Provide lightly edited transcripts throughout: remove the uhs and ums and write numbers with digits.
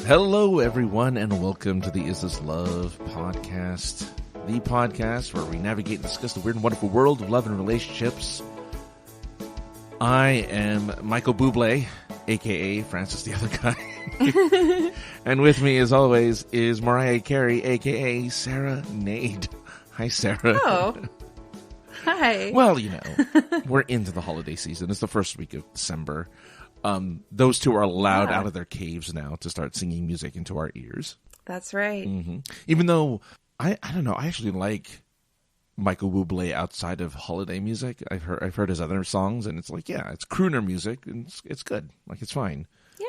Hello, everyone, and welcome to the Is This Love podcast, the podcast where we navigate and discuss the weird and wonderful world of love and relationships. I am Michael Bublé, a.k.a. Francis the Other Guy. And with me, as always, is Mariah Carey, a.k.a. Sara Nade. Hi, Sara. Oh. Hi. Well, you know, we're into the holiday season. It's the first week of December. Those two are allowed out of their caves now to start singing music into our ears. That's right. Mm-hmm. Even though, I don't know, I actually like Michael Bublé outside of holiday music. I've heard his other songs, and it's like, yeah, it's crooner music, and it's good. Like, it's fine.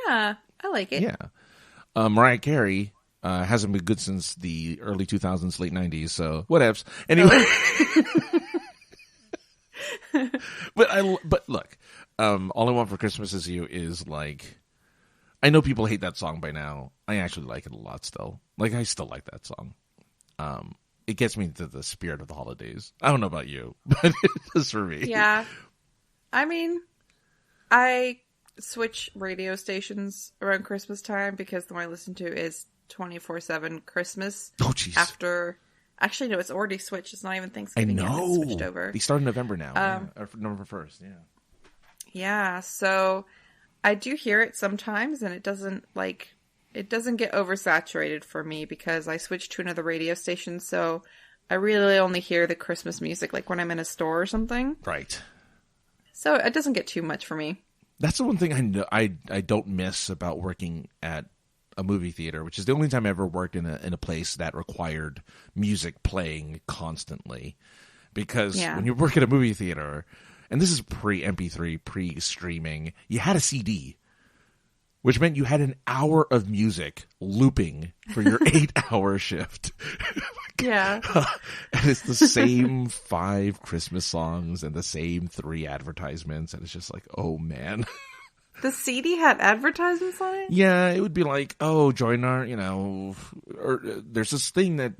Yeah, I like it. Yeah. Mariah Carey hasn't been good since the early 2000s, late 90s, so whatevs. Anyway. But look, All I Want for Christmas Is You is like, I know people hate that song by now. I actually like it a lot still. Like, I still like that song. It gets me into the spirit of the holidays. I don't know about you, but it does for me. Yeah. I mean, I switch radio stations around Christmas time because the one I listen to is 24/7 Christmas. Oh, jeez. Actually, no, it's already switched. It's not even Thanksgiving yet. It's switched over. They start in November now. Or November 1st, yeah. Yeah, so I do hear it sometimes, and it doesn't get oversaturated for me because I switched to another radio station, so I really only hear the Christmas music like when I'm in a store or something. Right. So it doesn't get too much for me. That's the one thing I don't miss about working at a movie theater, which is the only time I ever worked in a place that required music playing constantly. Because when you work at a movie theater, and this is pre-MP3, pre-streaming, you had a CD, which meant you had an hour of music looping for your 8-hour shift. Yeah. And it's the same 5 Christmas songs and the same 3 advertisements, and it's just like, oh man. The CD had advertisements on it? Yeah, it would be like, oh, join our, or there's this thing that,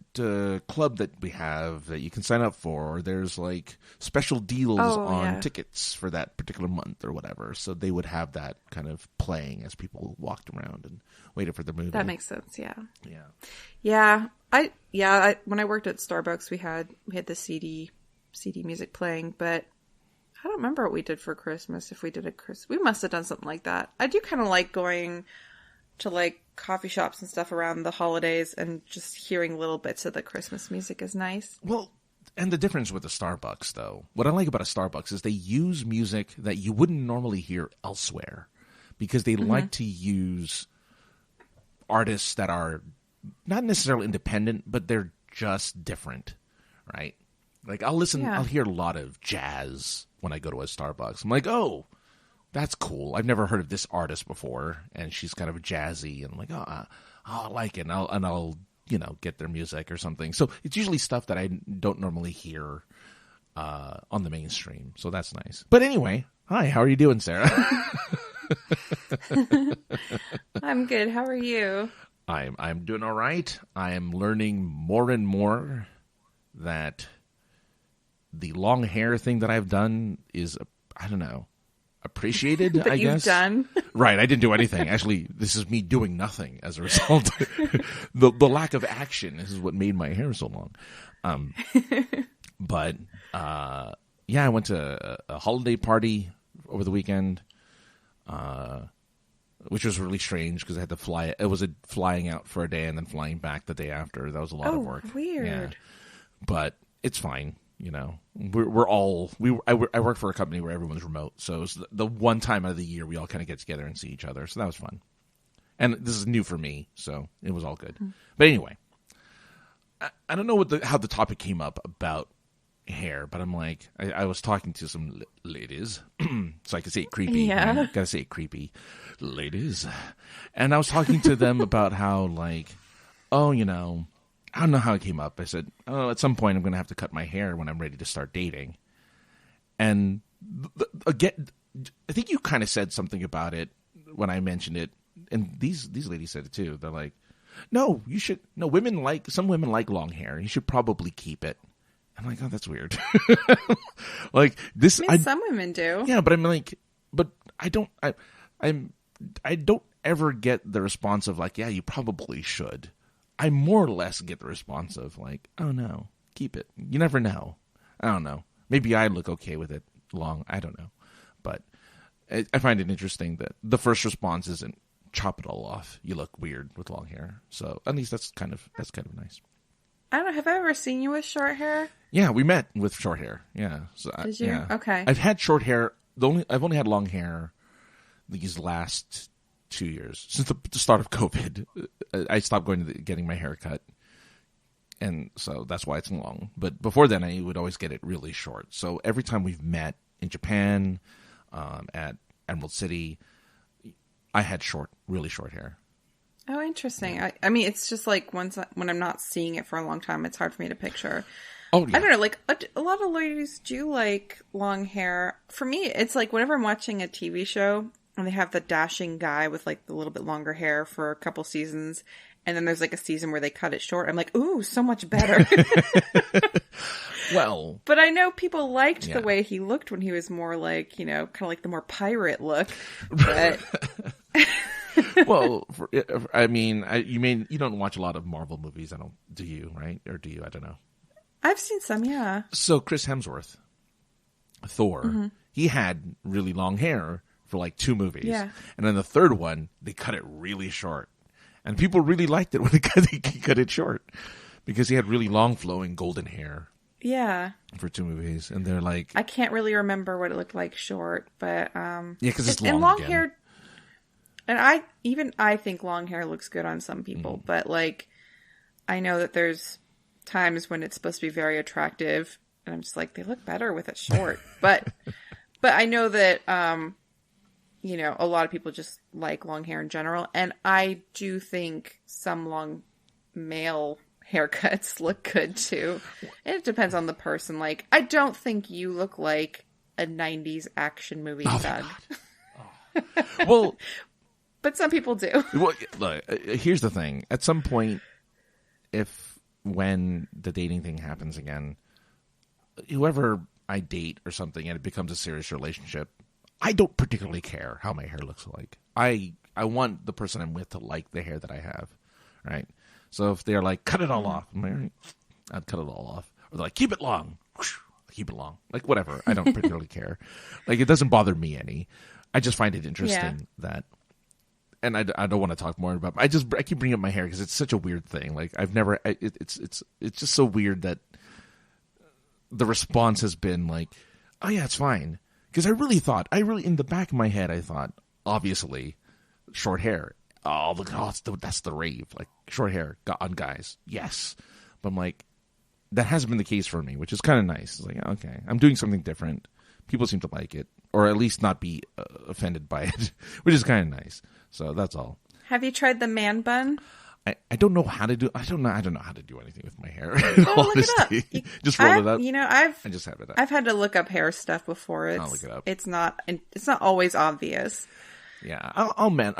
club that we have that you can sign up for, or there's like special deals on tickets for that particular month or whatever. So they would have that kind of playing as people walked around and waited for the movie. That makes sense, yeah. Yeah. Yeah. When I worked at Starbucks, we had the CD music playing, but I don't remember what we did for Christmas. If we did we must have done something like that. I do kind of like going to like coffee shops and stuff around the holidays and just hearing little bits of the Christmas music is nice. Well, and the difference with the Starbucks, though, what I like about a Starbucks is they use music that you wouldn't normally hear elsewhere because they like to use artists that are not necessarily independent, but they're just different, right? Like, I'll hear a lot of jazz when I go to a Starbucks. I'm like, oh, that's cool. I've never heard of this artist before, and she's kind of jazzy. And I'm like, oh, I like it. And I'll get their music or something. So it's usually stuff that I don't normally hear on the mainstream. So that's nice. But anyway, hi, how are you doing, Sara? I'm good. How are you? I'm doing all right. I am learning more and more that the long hair thing that I've done is, I don't know, appreciated, I guess. You've done? Right, I didn't do anything. Actually, this is me doing nothing as a result. The lack of action is what made my hair so long. But I went to a holiday party over the weekend, which was really strange because I had to fly. It was flying out for a day and then flying back the day after. That was a lot of work. Weird. Yeah. But it's fine. I work for a company where everyone's remote, so it's the one time out of the year we all kind of get together and see each other. So that was fun, and this is new for me, so it was all good. But anyway, I don't know how the topic came up about hair, but I'm like, I was talking to some ladies, so I could say it creepy. Yeah, right? Gotta say it creepy, ladies, and I was talking to them about how like, I don't know how it came up. I said, at some point I'm going to have to cut my hair when I'm ready to start dating. And again, I think you kind of said something about it when I mentioned it. And these ladies said it too. They're like, no, you should. No, some women like long hair. You should probably keep it. I'm like, oh, that's weird. Like this. I mean, some women do. Yeah, but I'm like, but I don't ever get the response of like, yeah, you probably should. I more or less get the response of like, oh no, keep it. You never know. I don't know. Maybe I look okay with it long. I don't know. But I find it interesting that the first response isn't chop it all off. You look weird with long hair. So at least that's kind of nice. I don't know. Have I ever seen you with short hair? Yeah, we met with short hair. Yeah. So Did you? Yeah. Okay. I've had short hair. I've only had long hair these last 2 years since the start of COVID. I stopped going to getting my hair cut, and so that's why it's long. But before then, I would always get it really short. So every time we've met in Japan, at Emerald City, I had really short hair. Oh, interesting. I mean, it's just like when I'm not seeing it for a long time, it's hard for me to picture. Oh, yeah. I don't know. Like a lot of ladies do like long hair. For me, it's like whenever I'm watching a TV show and they have the dashing guy with like the little bit longer hair for a couple seasons, and then there's like a season where they cut it short. I'm like, ooh, so much better. Well, but I know people liked the way he looked when he was more like, kind of like the more pirate look. But well, I mean, you don't watch a lot of Marvel movies. Do you? Right? Or do you? I don't know. I've seen some, yeah. So Chris Hemsworth, Thor, he had really long hair for like 2 movies. Yeah. And then the third one, they cut it really short. And people really liked it when he cut it short because he had really long flowing golden hair. Yeah. For 2 movies. And they're like, I can't really remember what it looked like short, but yeah, because it's long. And long again. hair, and I think long hair looks good on some people, but like I know that there's times when it's supposed to be very attractive, and I'm just like, they look better with it short. but I know that a lot of people just like long hair in general, and I do think some long male haircuts look good too. It depends on the person. Like, I don't think you look like a 90s action movie thug. Well, but some people do. Well, look, here's the thing. At some point, when the dating thing happens again, whoever I date or something and it becomes a serious relationship, I don't particularly care how my hair looks like. I want the person I'm with to like the hair that I have, right? So if they're like, cut it all off, I'm like, all right, I'd cut it all off. Or they're like, keep it long. Keep it long. Like, whatever. I don't particularly care. Like, it doesn't bother me any. I just find it interesting that, and I don't want to talk more about, I keep bringing up my hair because it's such a weird thing. Like, it's just so weird that the response has been like, oh yeah, it's fine. Because in the back of my head, I thought, obviously, short hair. Oh, that's the rave. Like, short hair on guys. Yes. But I'm like, that hasn't been the case for me, which is kind of nice. It's like, okay, I'm doing something different. People seem to like it, or at least not be offended by it, which is kind of nice. So that's all. Have you tried the man bun? I don't know how to do. I don't know how to do anything with my hair. Look it up. Just roll it up. I just have it up. I've had to look up hair stuff before. I'll look it up. It's not always obvious. Yeah,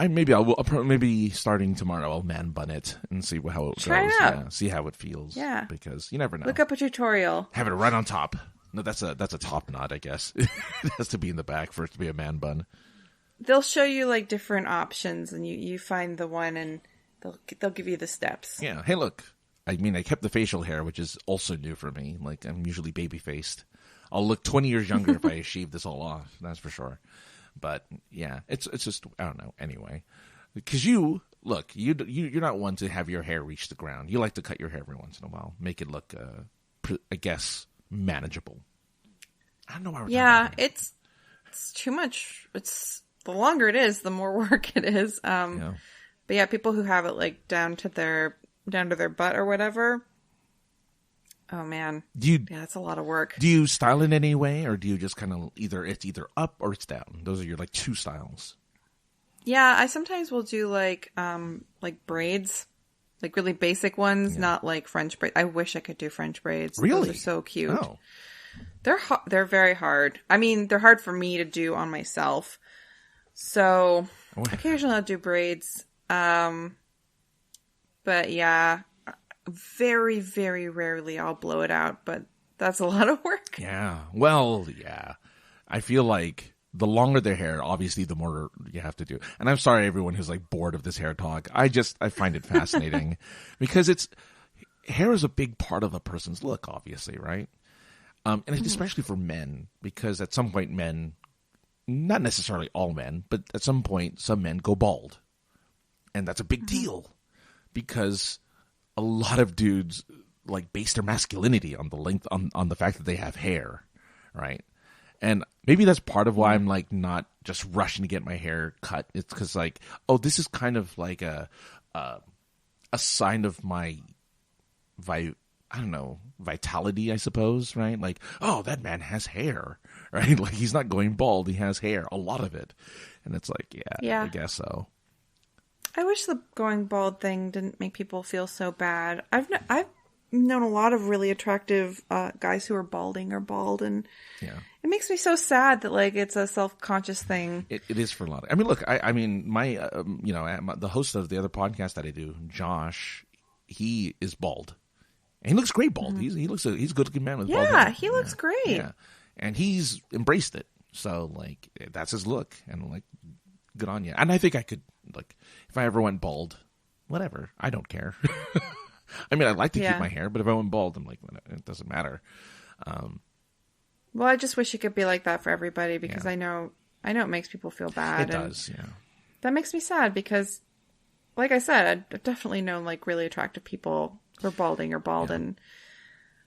maybe starting tomorrow I'll man bun it and see how it Try goes. It out. Yeah, see how it feels. Yeah, because you never know. Look up a tutorial. Have it right on top. No, that's a top knot, I guess. It has to be in the back for it to be a man bun. They'll show you like different options, and you find the one, and they'll give you the steps. Yeah. Hey, look. I mean, I kept the facial hair, which is also new for me. Like, I'm usually baby faced. I'll look 20 years younger if I shave this all off. That's for sure. But yeah, it's just, I don't know. Anyway, because you're not one to have your hair reach the ground. You like to cut your hair every once in a while, make it look, I guess, manageable. I don't know why. It's too much. It's the longer it is, the more work it is. But yeah, people who have it like down to their butt or whatever. Oh man, that's a lot of work. Do you style it in any way, or do you just kind of it's either up or it's down? Those are your like 2 styles. Yeah, I sometimes will do like braids, like really basic ones, not like French braids. I wish I could do French braids. Really? Those are so cute. Oh. They're very hard. I mean, they're hard for me to do on myself. So occasionally I'll do braids. But yeah, very, very rarely I'll blow it out, but that's a lot of work. Yeah. Well, yeah. I feel like the longer their hair, obviously, the more you have to do. And I'm sorry, everyone who's like bored of this hair talk. I find it fascinating because hair is a big part of a person's look, obviously, right? And especially for men, because at some point men, not necessarily all men, but at some point some men go bald. And that's a big deal because a lot of dudes like base their masculinity on the length, on the fact that they have hair, right? And maybe that's part of why I'm like not just rushing to get my hair cut. It's because like, oh, this is kind of like a sign of my vitality, I suppose, right? Like, oh, that man has hair, right? Like he's not going bald; he has hair, a lot of it, and it's like, yeah, I guess so. I wish the going bald thing didn't make people feel so bad. I've known a lot of really attractive guys who are balding or bald, and it makes me so sad that like it's a self-conscious thing. It is for a lot. I mean, look, I mean, my the host of the other podcast that I do, Josh, he is bald, and he looks great bald. He's a good-looking man with bald hair. Yeah, he looks great. Yeah, and he's embraced it. So like that's his look, and like good on you. And I think I could like if I ever went bald, whatever, I don't care. I mean, I like to keep my hair, but if I went bald, I'm like, it doesn't matter. Well, I just wish it could be like that for everybody because I know it makes people feel bad. It does, yeah. That makes me sad because, like I said, I've definitely known like really attractive people who are balding or bald, and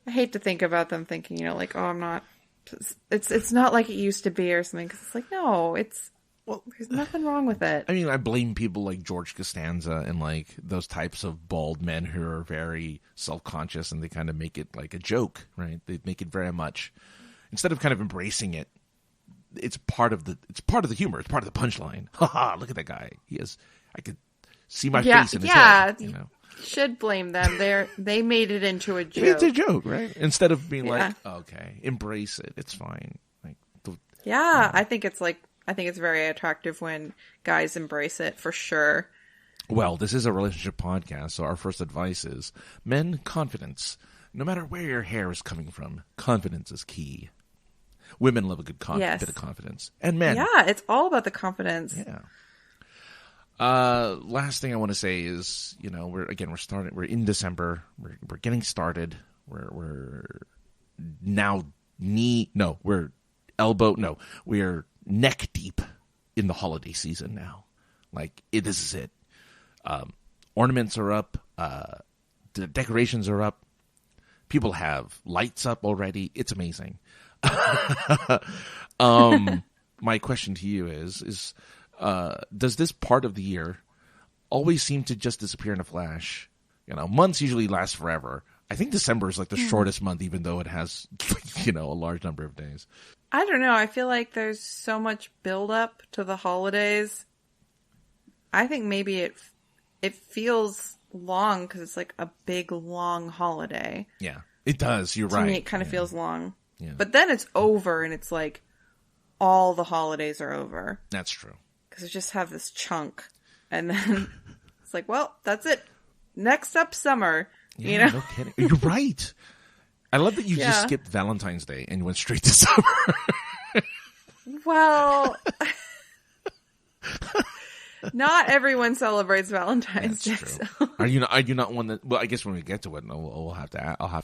I hate to think about them thinking, like, oh, I'm not. It's not like it used to be or something. Because it's like, no, there's nothing wrong with it. I mean, I blame people like George Costanza and like those types of bald men who are very self-conscious and they kind of make it like a joke, right? They make it very much instead of kind of embracing it. It's part of the humor. It's part of the punchline. Ha! Look at that guy. I could see my face in his head. Yeah, should blame them. They made it into a joke. It's a joke, right? Instead of being like, okay, embrace it. It's fine. Like, I think it's very attractive when guys embrace it, for sure. Well, this is a relationship podcast, so our first advice is, men, confidence. No matter where your hair is coming from, confidence is key. Women love a good bit of confidence. And men. Yeah, it's all about the confidence. Yeah. Last thing I want to say is, we're in December. We're getting started. We're neck deep in the holiday season now. Like, this is it. Ornaments are up. The decorations are up. People have lights up already. It's amazing. My question to you is does this part of the year always seem to just disappear in a flash? Months usually last forever. I think December is like the shortest month, even though it has, a large number of days. I don't know. I feel like there's so much build up to the holidays. I think maybe it feels long because it's like a big, long holiday. Yeah, it does. You're right. To me, it kind of feels long. Yeah. But then it's over and it's like all the holidays are over. That's true. Because we just have this chunk. And then it's like, well, that's it. Next up, summer. Yeah, no kidding. You're right. I love that you just skipped Valentine's Day and went straight to summer. Well, not everyone celebrates Valentine's Day. So. Are you not one that? Well, I guess when we get to it, I'll have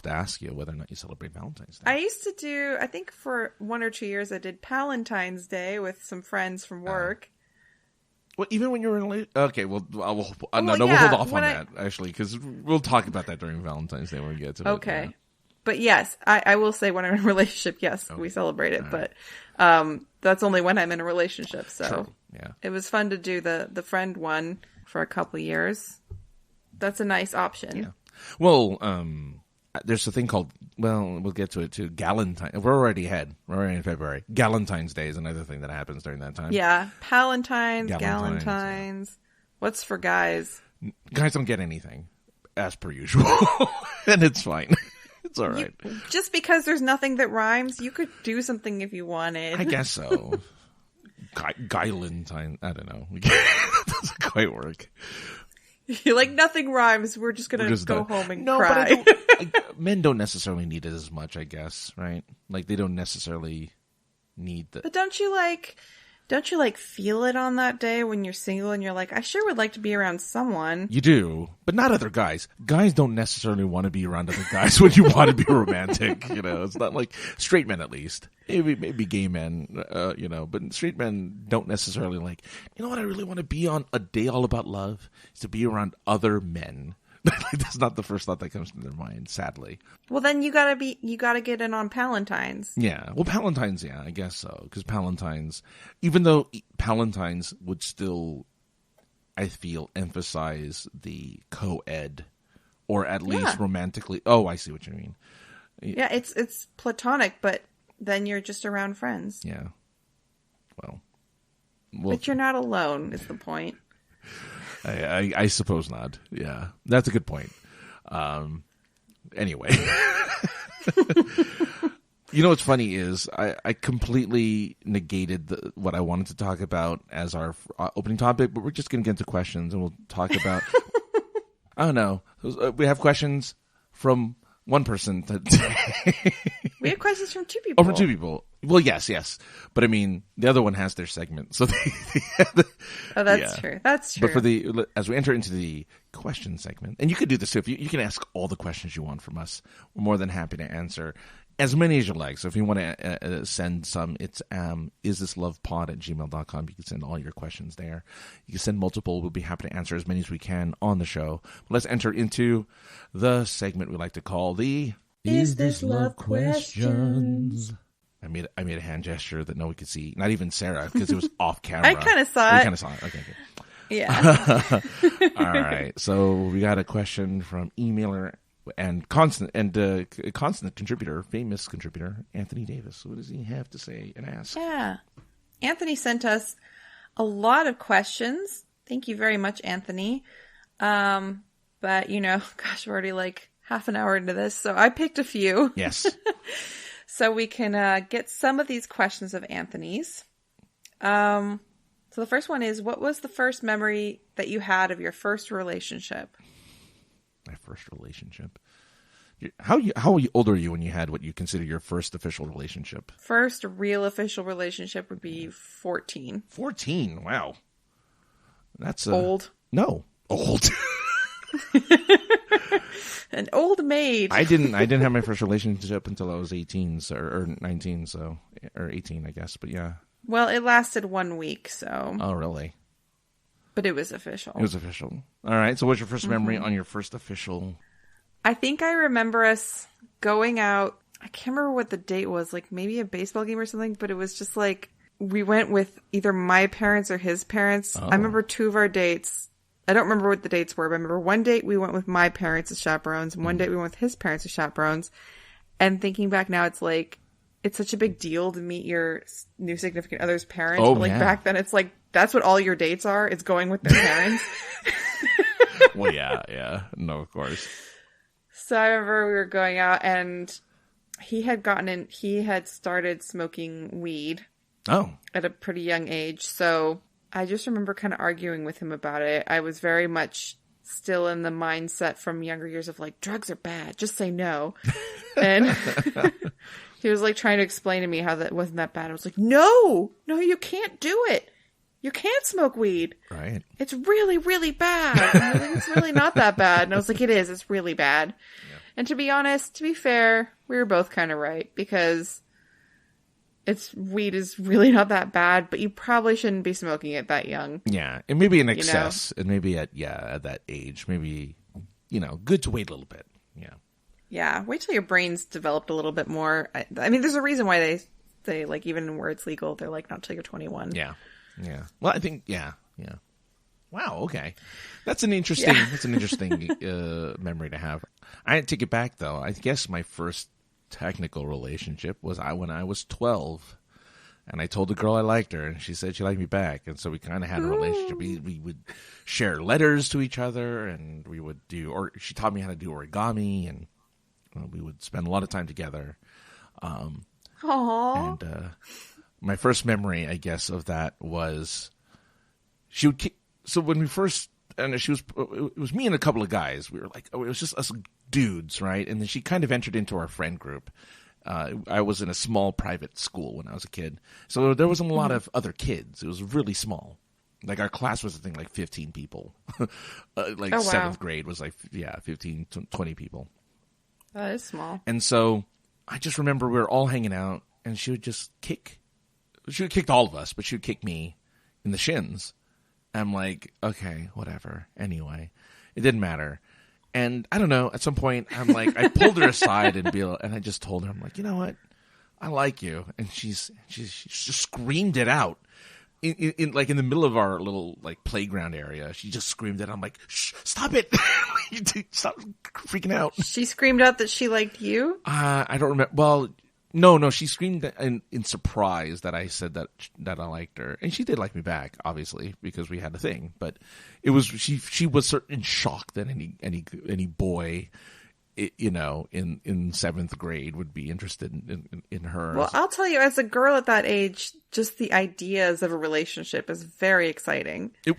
to ask you whether or not you celebrate Valentine's Day. I used to do. I think for 1 or 2 years, I did Palentine's Day with some friends from work. Well, even when you were in okay, we'll hold off on that actually because we'll talk about that during Valentine's Day when we get to it. Okay. Yeah. But yes, I will say when I'm in a relationship, yes, we celebrate it. Right. But that's only when I'm in a relationship. So True. Yeah. It was fun to do the friend one for a couple of years. That's a nice option. Yeah. Well, there's a thing called, we'll get to it too, Galentine. We're already ahead. We're already in February. Galentine's Day is another thing that happens during that time. Yeah. Palentine's, Galentine's. Yeah. What's for guys? Guys don't get anything, as per usual. And it's fine. It's all right. Just because there's nothing that rhymes, you could do something if you wanted. I guess so. Galentine. I don't know. That doesn't quite work. You're like, nothing rhymes. We're just going to go home and cry. But men don't necessarily need it as much, I guess, right? Like, they don't necessarily need the... But don't you feel it on that day when you're single and you're like, I sure would like to be around someone. You do, but not other guys. Guys don't necessarily want to be around other guys when you want to be romantic. It's not like straight men, at least. Maybe gay men, but straight men don't necessarily like, what I really want to be on a day all about love is to be around other men. That's not the first thought that comes to their mind, sadly. Well, then you gotta get in on Palentine's. Yeah. Well, Palentine's, yeah, I guess so. Because Palentine's, even though Palentine's would still, I feel, emphasize the co-ed, or at least romantically. Oh, I see what you mean. Yeah, it's platonic, but then you're just around friends. Yeah. Well, but you're not alone, is the point. I suppose not. Yeah, that's a good point. Anyway. What's funny is I completely negated what I wanted to talk about as our opening topic, but we're just going to get into questions and we'll talk about, I don't know. We have questions from one person today. We have questions from two people. Oh, from two people. Well, yes. But I mean, the other one has their segment. So that's true. That's true. But as we enter into the question segment, and you could do this too. If you can ask all the questions you want from us. We're more than happy to answer as many as you like. So if you want to send some, it's isthislovepod@gmail.com. You can send all your questions there. You can send multiple. We'll be happy to answer as many as we can on the show. But let's enter into the segment we like to call the Is This Love Questions? I made a hand gesture that no one could see. Not even Sarah, because it was off camera. I kind of saw it. You kind of saw it. Okay, good. Yeah. All right. So we got a question from emailer and constant contributor, famous contributor, Anthony Davis. What does he have to say and ask? Yeah. Anthony sent us a lot of questions. Thank you very much, Anthony. But gosh, we're already like half an hour into this, so I picked a few. Yes. So we can get some of these questions of Anthony's. So the first one is, what was the first memory that you had of your first relationship? My first relationship. How old are you when you had what you consider your first official relationship? First real official relationship would be 14. 14? Wow. That's old. No. Old. An old maid. I didn't have my first relationship until I was 18 or 19, or 18, I guess. But yeah. Well, it lasted 1 week, so. Oh, really? But it was official. It was official. All right. So what's your first memory on your first official? I think I remember us going out. I can't remember what the date was, like maybe a baseball game or something, but it was just like we went with either my parents or his parents. Oh. I remember two of our dates. I don't remember what the dates were, but I remember one date we went with my parents as chaperones, and one date we went with his parents as chaperones. And thinking back now, it's like, it's such a big deal to meet your new significant other's parents. Oh, but like back then, it's like, that's what all your dates are. It's going with their parents. Well, yeah. No, of course. So I remember we were going out and he had started smoking weed. Oh. At a pretty young age. So I just remember kind of arguing with him about it. I was very much still in the mindset from younger years of like, drugs are bad. Just say no. And he was like trying to explain to me how that wasn't that bad. I was like, no, you can't do it. You can't smoke weed. Right. It's really, really bad. And I was like, it's really not that bad. And I was like, it is. It's really bad. Yeah. And to be honest, to be fair, we were both kind of right because weed is really not that bad, but you probably shouldn't be smoking it that young. Yeah. And maybe in excess. And maybe at that age, maybe, good to wait a little bit. Yeah. Yeah. Wait till your brain's developed a little bit more. I mean, there's a reason why they like, even where it's legal, they're like, not till you're 21. Yeah. Yeah. Well, I think, yeah. Wow. Okay. That's an interesting memory to have. I take it back though. I guess my first technical relationship was when I was 12, and I told the girl I liked her, and she said she liked me back, and so we kind of had a relationship. We would share letters to each other, and we would she taught me how to do origami, and we would spend a lot of time together. Aww. And my first memory, I guess, of that was so when we first, and it was me and a couple of guys. We were like, it was just us dudes, right? And then she kind of entered into our friend group. I was in a small private school when I was a kid, so there wasn't a lot of other kids. It was really small. Like our class was, I think, like 15 people. Like seventh grade was like 15, 20 people. That is small. And so I just remember we were all hanging out, and she would just kick. She would kick all of us, but she would kick me in the shins. I'm like, okay, whatever. Anyway, it didn't matter. And I don't know, at some point, I'm like, I pulled her aside and I just told her, I'm like, you know what? I like you. And she just screamed it out in like in the middle of our little like playground area. She just screamed it. I'm like, shh, stop it. Stop freaking out. She screamed out that she liked you? I don't remember. Well, no, she screamed in surprise that I said that I liked her, and she did like me back, obviously, because we had a thing. But it was she was in shock that any boy, in seventh grade would be interested in her. Well, I'll tell you, as a girl at that age, just the ideas of a relationship is very exciting. I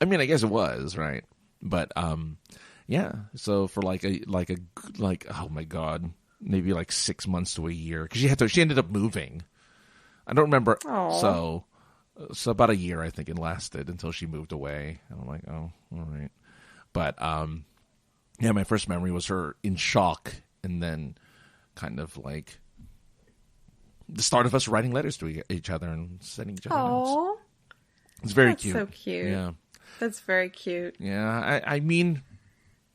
mean, I guess it was, right, but yeah, so for like oh my god, maybe like 6 months to a year, because she ended up moving. I don't remember. Aww. So about a year, I think it lasted until she moved away. And I'm like, oh, all right. But yeah, my first memory was her in shock, and then kind of like the start of us writing letters to each other and sending each other notes. It's very cute. That's so cute. Yeah, that's very cute. Yeah, I mean,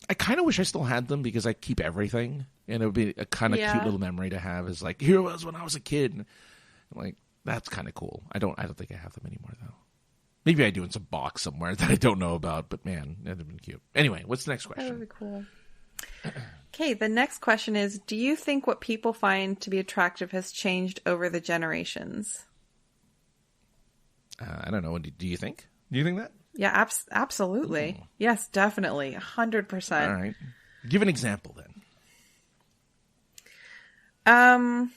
I kind of wish I still had them because I keep everything, and it would be a kind of cute little memory to have. Is like, here it was when I was a kid. And I'm like, that's kind of cool. I don't think I have them anymore though. Maybe I do in some box somewhere that I don't know about. But man, that'd have been cute. Anyway, what's the next question? That would be cool. Okay, the next question is: do you think what people find to be attractive has changed over the generations? I don't know. Do you think? Do you think that? Yeah, absolutely. Ooh. Yes, definitely. 100%. All right. Give an example then.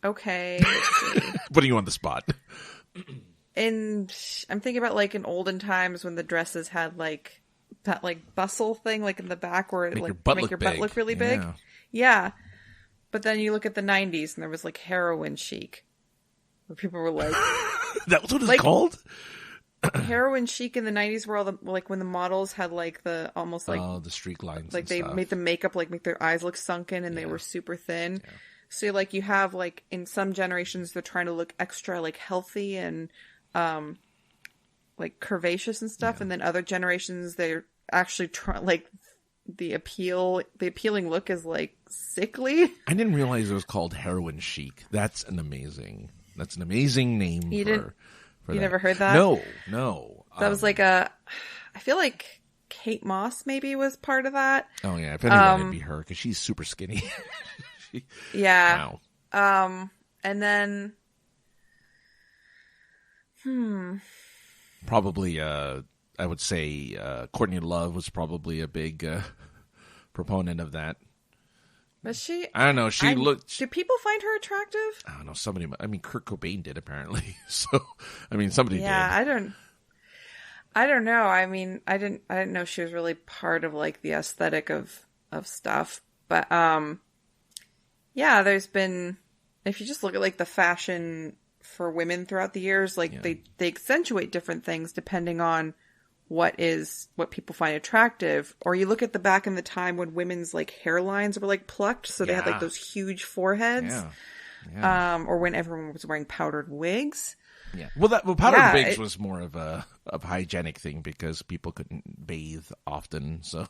Okay. Let's see. Putting you on the spot. I'm thinking about like in olden times when the dresses had like that like bustle thing like in the back where it make your butt look really big. Yeah. But then you look at the 90s and there was like heroin chic. Where people were like... That's what it's called? Heroin chic in the 90s were all the like when the models had like the almost like the streak lines, like they made the makeup like make their eyes look sunken and they were super thin. So like you have like in some generations they're trying to look extra like healthy and like curvaceous and stuff, and then other generations they're actually like the appealing look is like sickly. I didn't realize it was called heroin chic. That's an amazing name. You never heard that? No. That was like I feel like Kate Moss maybe was part of that. Oh yeah, if anyone, it'd be her because she's super skinny. Yeah. Wow. And then, probably, I would say Courtney Love was probably a big proponent of that. Was she? I don't know. She looked. Do people find her attractive? I don't know. Kurt Cobain did apparently. So, somebody did. Yeah, I don't know. I mean, I didn't know she was really part of like the aesthetic of stuff. But yeah, there's been, if you just look at like the fashion for women throughout the years, like they accentuate different things depending on what people find attractive. Or you look at the back in the time when women's like hairlines were like plucked, so they had like those huge foreheads. Or when everyone was wearing powdered wigs. Yeah. Well, powdered wigs was more of a hygienic thing because people couldn't bathe often. So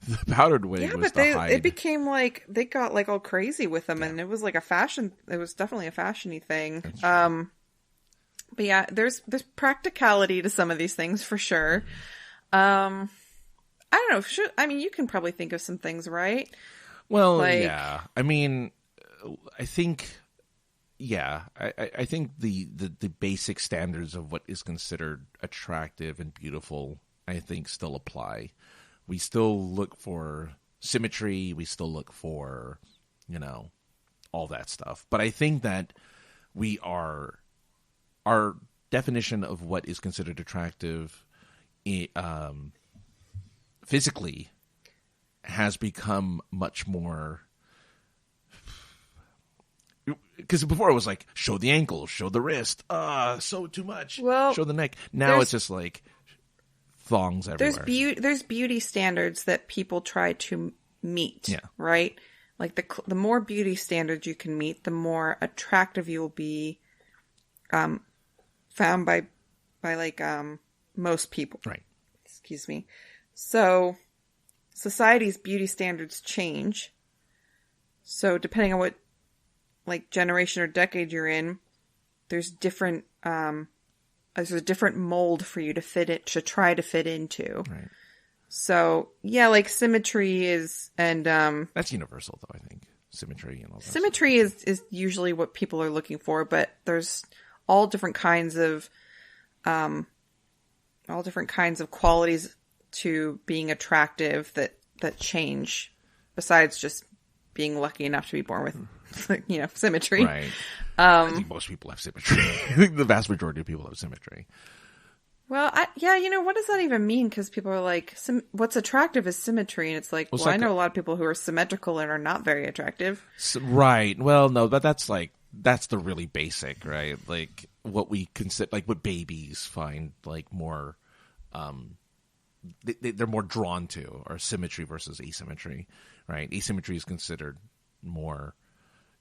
the powdered wig was to hide. It became like they got like all crazy with them, and it was like a fashion. It was definitely a fashiony thing. But yeah, there's practicality to some of these things for sure. I don't know. You can probably think of some things, right? Well, yeah. I think. Yeah, I think the basic standards of what is considered attractive and beautiful, I think, still apply. We still look for symmetry. We still look for, all that stuff. But I think that our definition of what is considered attractive physically has become much more. Because before it was like, show the ankle, show the wrist, so too much, Well, show the neck. Now it's just like thongs everywhere. There's beauty standards that people try to meet, Yeah. right? Like the more beauty standards you can meet, the more attractive you will be, found by like most people. Right. Excuse me. So society's beauty standards change. So depending on what like generation or decade you're in, there's different there's a different mold for you to try to fit into. Right. So yeah, like symmetry is, and That's universal though, I think. Symmetry and all that. symmetry is usually what people are looking for, but there's all different kinds of qualities to being attractive that change, besides just being lucky enough to be born with symmetry. Right. I think most people have symmetry. I think the vast majority of people have symmetry. Well, what does that even mean? Because people are like, what's attractive is symmetry. And it's like, Well, I know a lot of people who are symmetrical and are not very attractive. Right. Well, no, but that's the really basic, right? Like what we consider, like what babies find like more, they're more drawn to, are symmetry versus asymmetry, right? Asymmetry is considered more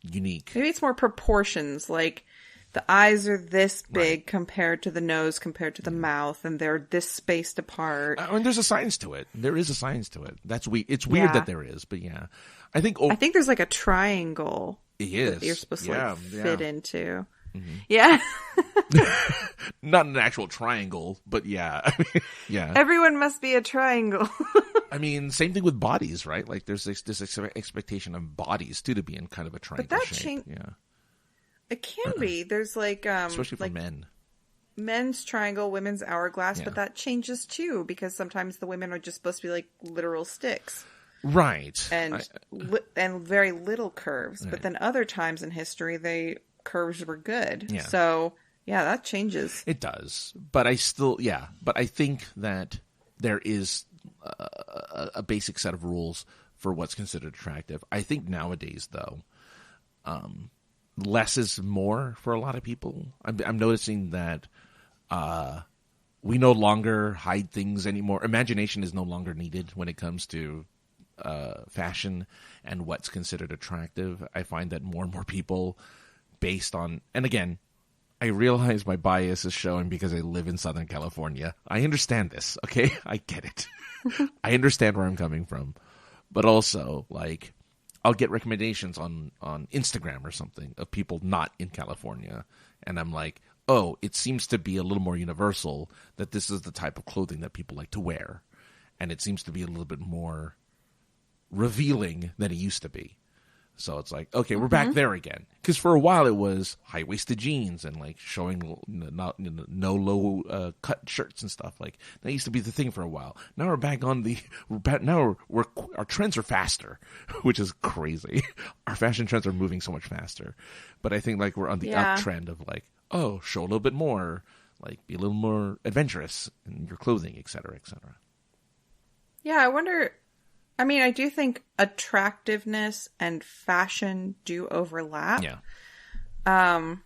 unique. Maybe it's more proportions, like the eyes are this big compared to the nose, compared to the mouth, and they're this spaced apart. And there's a science to it. There is a science to it. It's weird that there is, but yeah. I think there's like a triangle it is. that you're supposed to fit into. Mm-hmm. Yeah. Not an actual triangle, but yeah. Yeah. Everyone must be a triangle. I mean, same thing with bodies, right? Like there's this expectation of bodies too to be in kind of a triangle shape. Yeah. It can be. There's like especially for men. Men's triangle, women's hourglass, but that changes too, because sometimes the women are just supposed to be like literal sticks. Right. And very little curves. Right. But then other times in history curves were good. Yeah. So yeah, that changes. It does. But I think that there is a basic set of rules for what's considered attractive. I think nowadays though, less is more for a lot of people. I'm noticing that we no longer hide things anymore. Imagination is no longer needed when it comes to fashion and what's considered attractive. I find that more and more people, based on, and again, I realize my bias is showing because I live in Southern California. I understand this, okay? I get it. I understand where I'm coming from. But also, like, I'll get recommendations on Instagram or something of people not in California. And I'm like, oh, it seems to be a little more universal that this is the type of clothing that people like to wear. And it seems to be a little bit more revealing than it used to be. So it's like, okay, we're back there again. Because for a while it was high-waisted jeans and like showing no low cut shirts and stuff. Like that used to be the thing for a while. Now we're back on our trends are faster, which is crazy. Our fashion trends are moving so much faster. But I think like we're on the uptrend of like, oh, show a little bit more, like be a little more adventurous in your clothing, et cetera, et cetera. Yeah, I wonder. I mean, I do think attractiveness and fashion do overlap. Yeah. I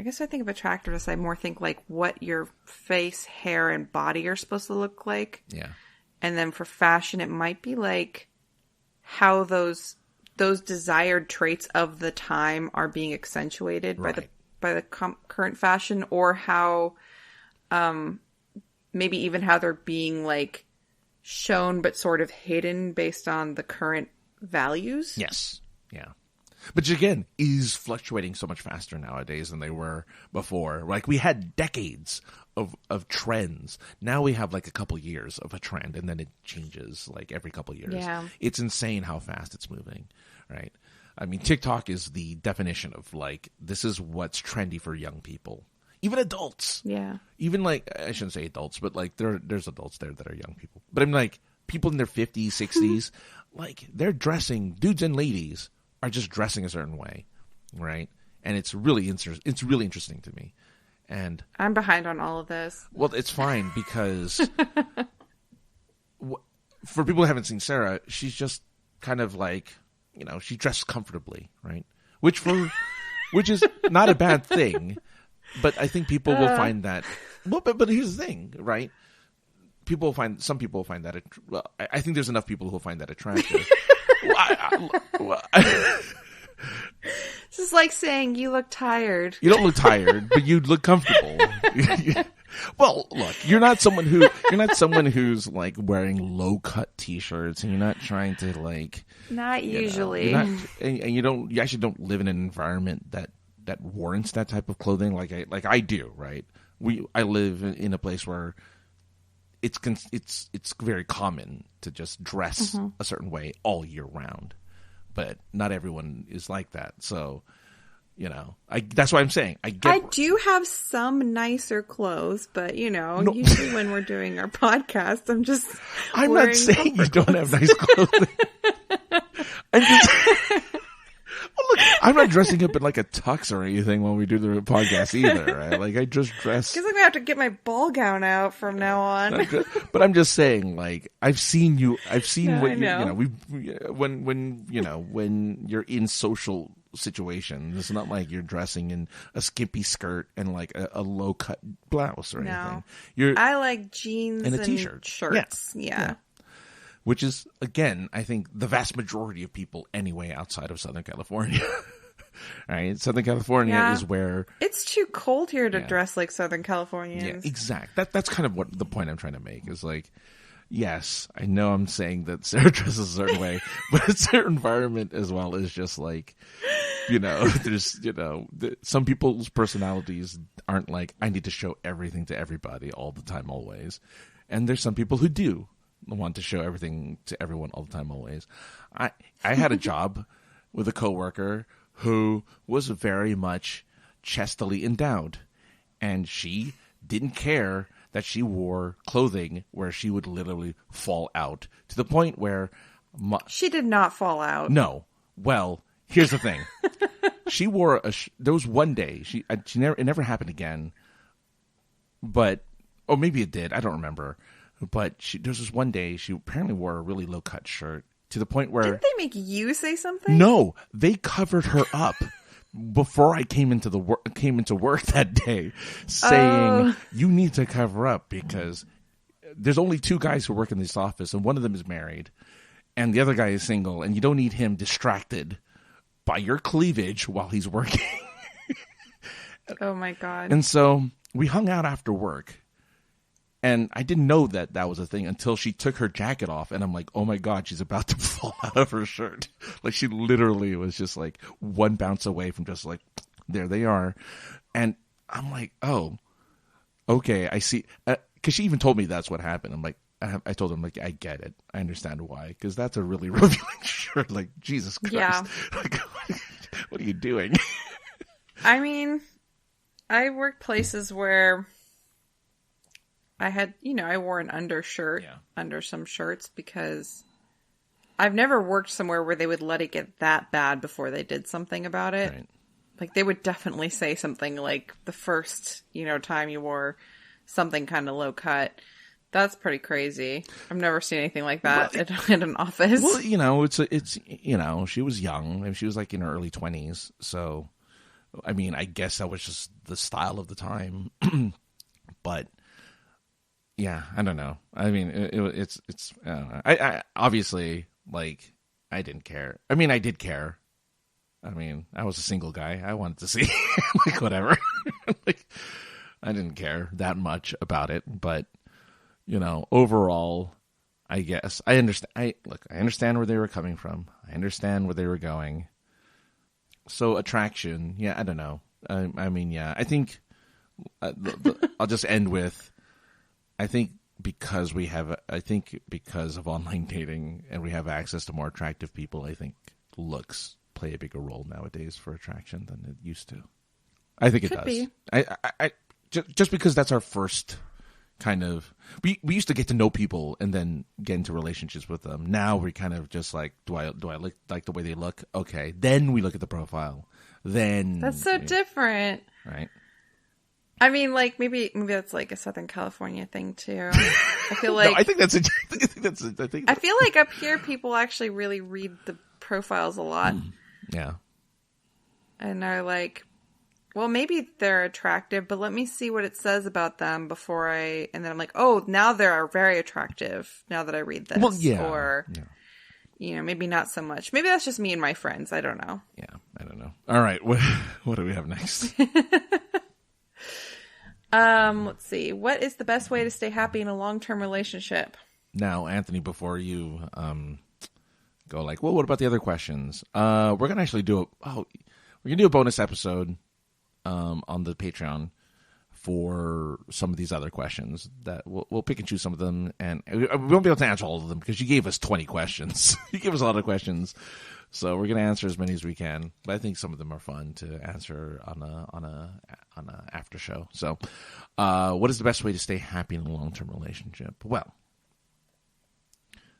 guess I think of attractiveness, I more think like what your face, hair, and body are supposed to look like. Yeah. And then for fashion, it might be like how those desired traits of the time are being accentuated by the current fashion, or how maybe even how they're being like shown but sort of hidden based on the current values. Yes. Yeah. But again, is fluctuating so much faster nowadays than they were before. Like we had decades of trends. Now we have like a couple years of a trend and then it changes like every couple years. Yeah. It's insane how fast it's moving, right? I mean, TikTok is the definition of like, this is what's trendy for young people. Even adults. Yeah. Even like, I shouldn't say adults, but like there's adults there that are young people. But I'm like, people in their 50s, 60s, like they're dressing, dudes and ladies are just dressing a certain way, right? And it's really interesting to me. And I'm behind on all of this. well, it's fine because for people who haven't seen Sarah, she's just kind of like, she dressed comfortably, right? Which is not a bad thing, but I think people will find that. Well, but here's the thing, right? Some people find that. Well, I think there's enough people who find that attractive. This is like saying you look tired. You don't look tired, but you look comfortable. Well, look, you're not someone who's like wearing low cut T-shirts, and you're not trying to like. Not usually. And you actually don't live in an environment that warrants that type of clothing like I do, right? I live in a place where it's very common to just dress a certain way all year round, but not everyone is like that. So, that's why I'm saying I do have some nicer clothes, but usually when we're doing our podcast, I'm not saying you don't have nice clothing. I'm not dressing up in like a tux or anything when we do the podcast either, right? Like I just dress. Because I'm gonna have to get my ball gown out from now on. But I'm just saying, like I've seen what when you're in social situations, it's not like you're dressing in a skimpy skirt and like a low cut blouse or anything. I like jeans and a t-shirt, shirts. Yeah. Which is, again, I think the vast majority of people anyway outside of Southern California. Right? Southern California is where... It's too cold here to dress like Southern Californians. Yeah, exactly. That's kind of what the point I'm trying to make is like, yes, I know I'm saying that Sarah dresses a certain way, but it's their environment as well is just like, there's, some people's personalities aren't like, I need to show everything to everybody all the time, always. And there's some people who do want to show everything to everyone all the time, always. I had a job with a coworker who was very much chestily endowed, and she didn't care that she wore clothing where she would literally fall out to the point where she did not fall out. No. Well, here's the thing. She wore there was one day it never happened again, but maybe it did. I don't remember. But there was this one day she apparently wore a really low cut shirt to the point where... Didn't they make you say something? No, they covered her up before I came into work that day, saying you need to cover up because there's only two guys who work in this office, and one of them is married, and the other guy is single, and you don't need him distracted by your cleavage while he's working. Oh my God! And so we hung out after work. And I didn't know that was a thing until she took her jacket off. And I'm like, oh my God, she's about to fall out of her shirt. Like she literally was just like one bounce away from just like, there they are. And I'm like, oh, okay, I see. Because she even told me that's what happened. I'm like, I told him, like, I get it. I understand why. Because that's a really revealing shirt. Like, Jesus Christ. Yeah. Like, what are you doing? I mean, I worked places where... I wore an undershirt under some shirts because I've never worked somewhere where they would let it get that bad before they did something about it. Right. Like they would definitely say something like the first, time you wore something kind of low cut. That's pretty crazy. I've never seen anything like that in an office. Well, it's she was young. I mean, she was like in her early 20s. So, I mean, I guess that was just the style of the time. But yeah, I don't know. I mean, it's I don't know. I obviously, like, I didn't care. I mean, I did care. I mean, I was a single guy. I wanted to see, like, whatever. Like, I didn't care that much about it. But, overall, I guess I understand. I understand where they were coming from. I understand where they were going. So attraction, yeah, I don't know. I mean, yeah, I think I'll just end with. I think because of online dating and we have access to more attractive people, I think looks play a bigger role nowadays for attraction than it used to. I think it does. Be. I just because that's our first kind of we used to get to know people and then get into relationships with them. Now we kind of just like, do I look like the way they look? Okay, then we look at the profile. Then that's so different, right? I mean, like maybe that's like a Southern California thing too. I feel like No, I think that's I feel like up here people actually really read the profiles a lot. Yeah. And are like, well, maybe they're attractive, but let me see what it says about them before and then I'm like, oh, now they're very attractive now that I read this. Well, yeah. Or, maybe not so much. Maybe that's just me and my friends. I don't know. Yeah, I don't know. All right, what do we have next? Let's see. What is the best way to stay happy in a long-term relationship? Now, Anthony, before you go like, well, what about the other questions? We're going to actually do a bonus episode on the Patreon for some of these other questions that we'll pick and choose some of them, and we won't be able to answer all of them because you gave us 20 questions. You gave us a lot of questions, so we're going to answer as many as we can. But I think some of them are fun to answer on a after show. So, what is the best way to stay happy in a long-term relationship? Well,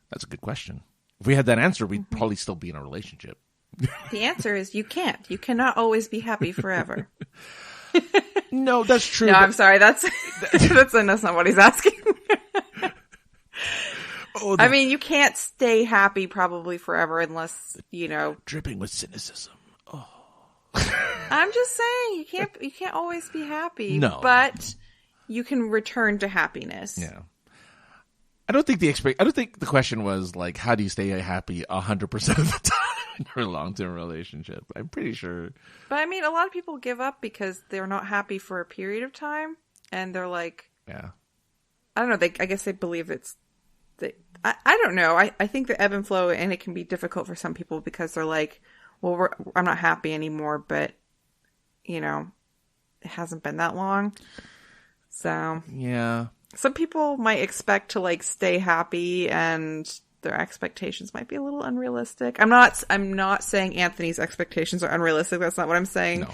that's a good question. If we had that answer, we'd probably still be in a relationship. The answer is you can't. You cannot always be happy forever. No, that's true. No, I'm sorry. That's not what he's asking. I mean, you can't stay happy probably forever unless, dripping with cynicism. Oh. I'm just saying you can't always be happy. No. But you can return to happiness. Yeah. I don't think the question was like, how do you stay happy 100% of the time in a long-term relationship? I'm pretty sure. But I mean, a lot of people give up because they're not happy for a period of time, and they're like, yeah, I don't know. I guess they believe I don't know. I think the ebb and flow, and it can be difficult for some people because they're like, well, I'm not happy anymore, but it hasn't been that long. So yeah. Some people might expect to like stay happy, and their expectations might be a little unrealistic. I'm not saying Anthony's expectations are unrealistic. That's not what I'm saying. No.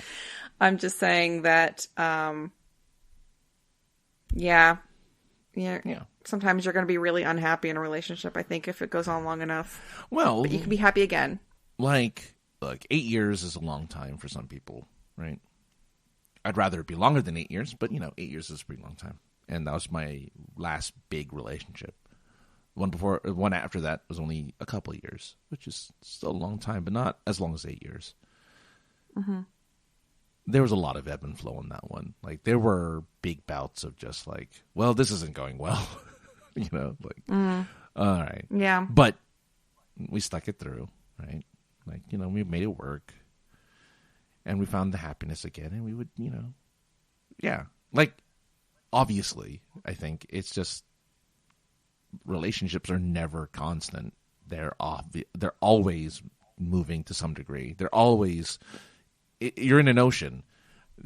I'm just saying that, yeah. Sometimes you're going to be really unhappy in a relationship, I think, if it goes on long enough. Well, but you can be happy again. Like, look, 8 years is a long time for some people, right? I'd rather it be longer than 8 years, but 8 years is a pretty long time. And that was my last big relationship. One after that was only a couple of years, which is still a long time, but not as long as 8 years. Mm-hmm. There was a lot of ebb and flow in that one. Like, there were big bouts of just like, well, this isn't going well. All right. Yeah. But we stuck it through, right? Like, we made it work. And we found the happiness again. And we would, yeah. Like, obviously, I think it's just relationships are never constant. They're always moving to some degree. They're always you're in an ocean,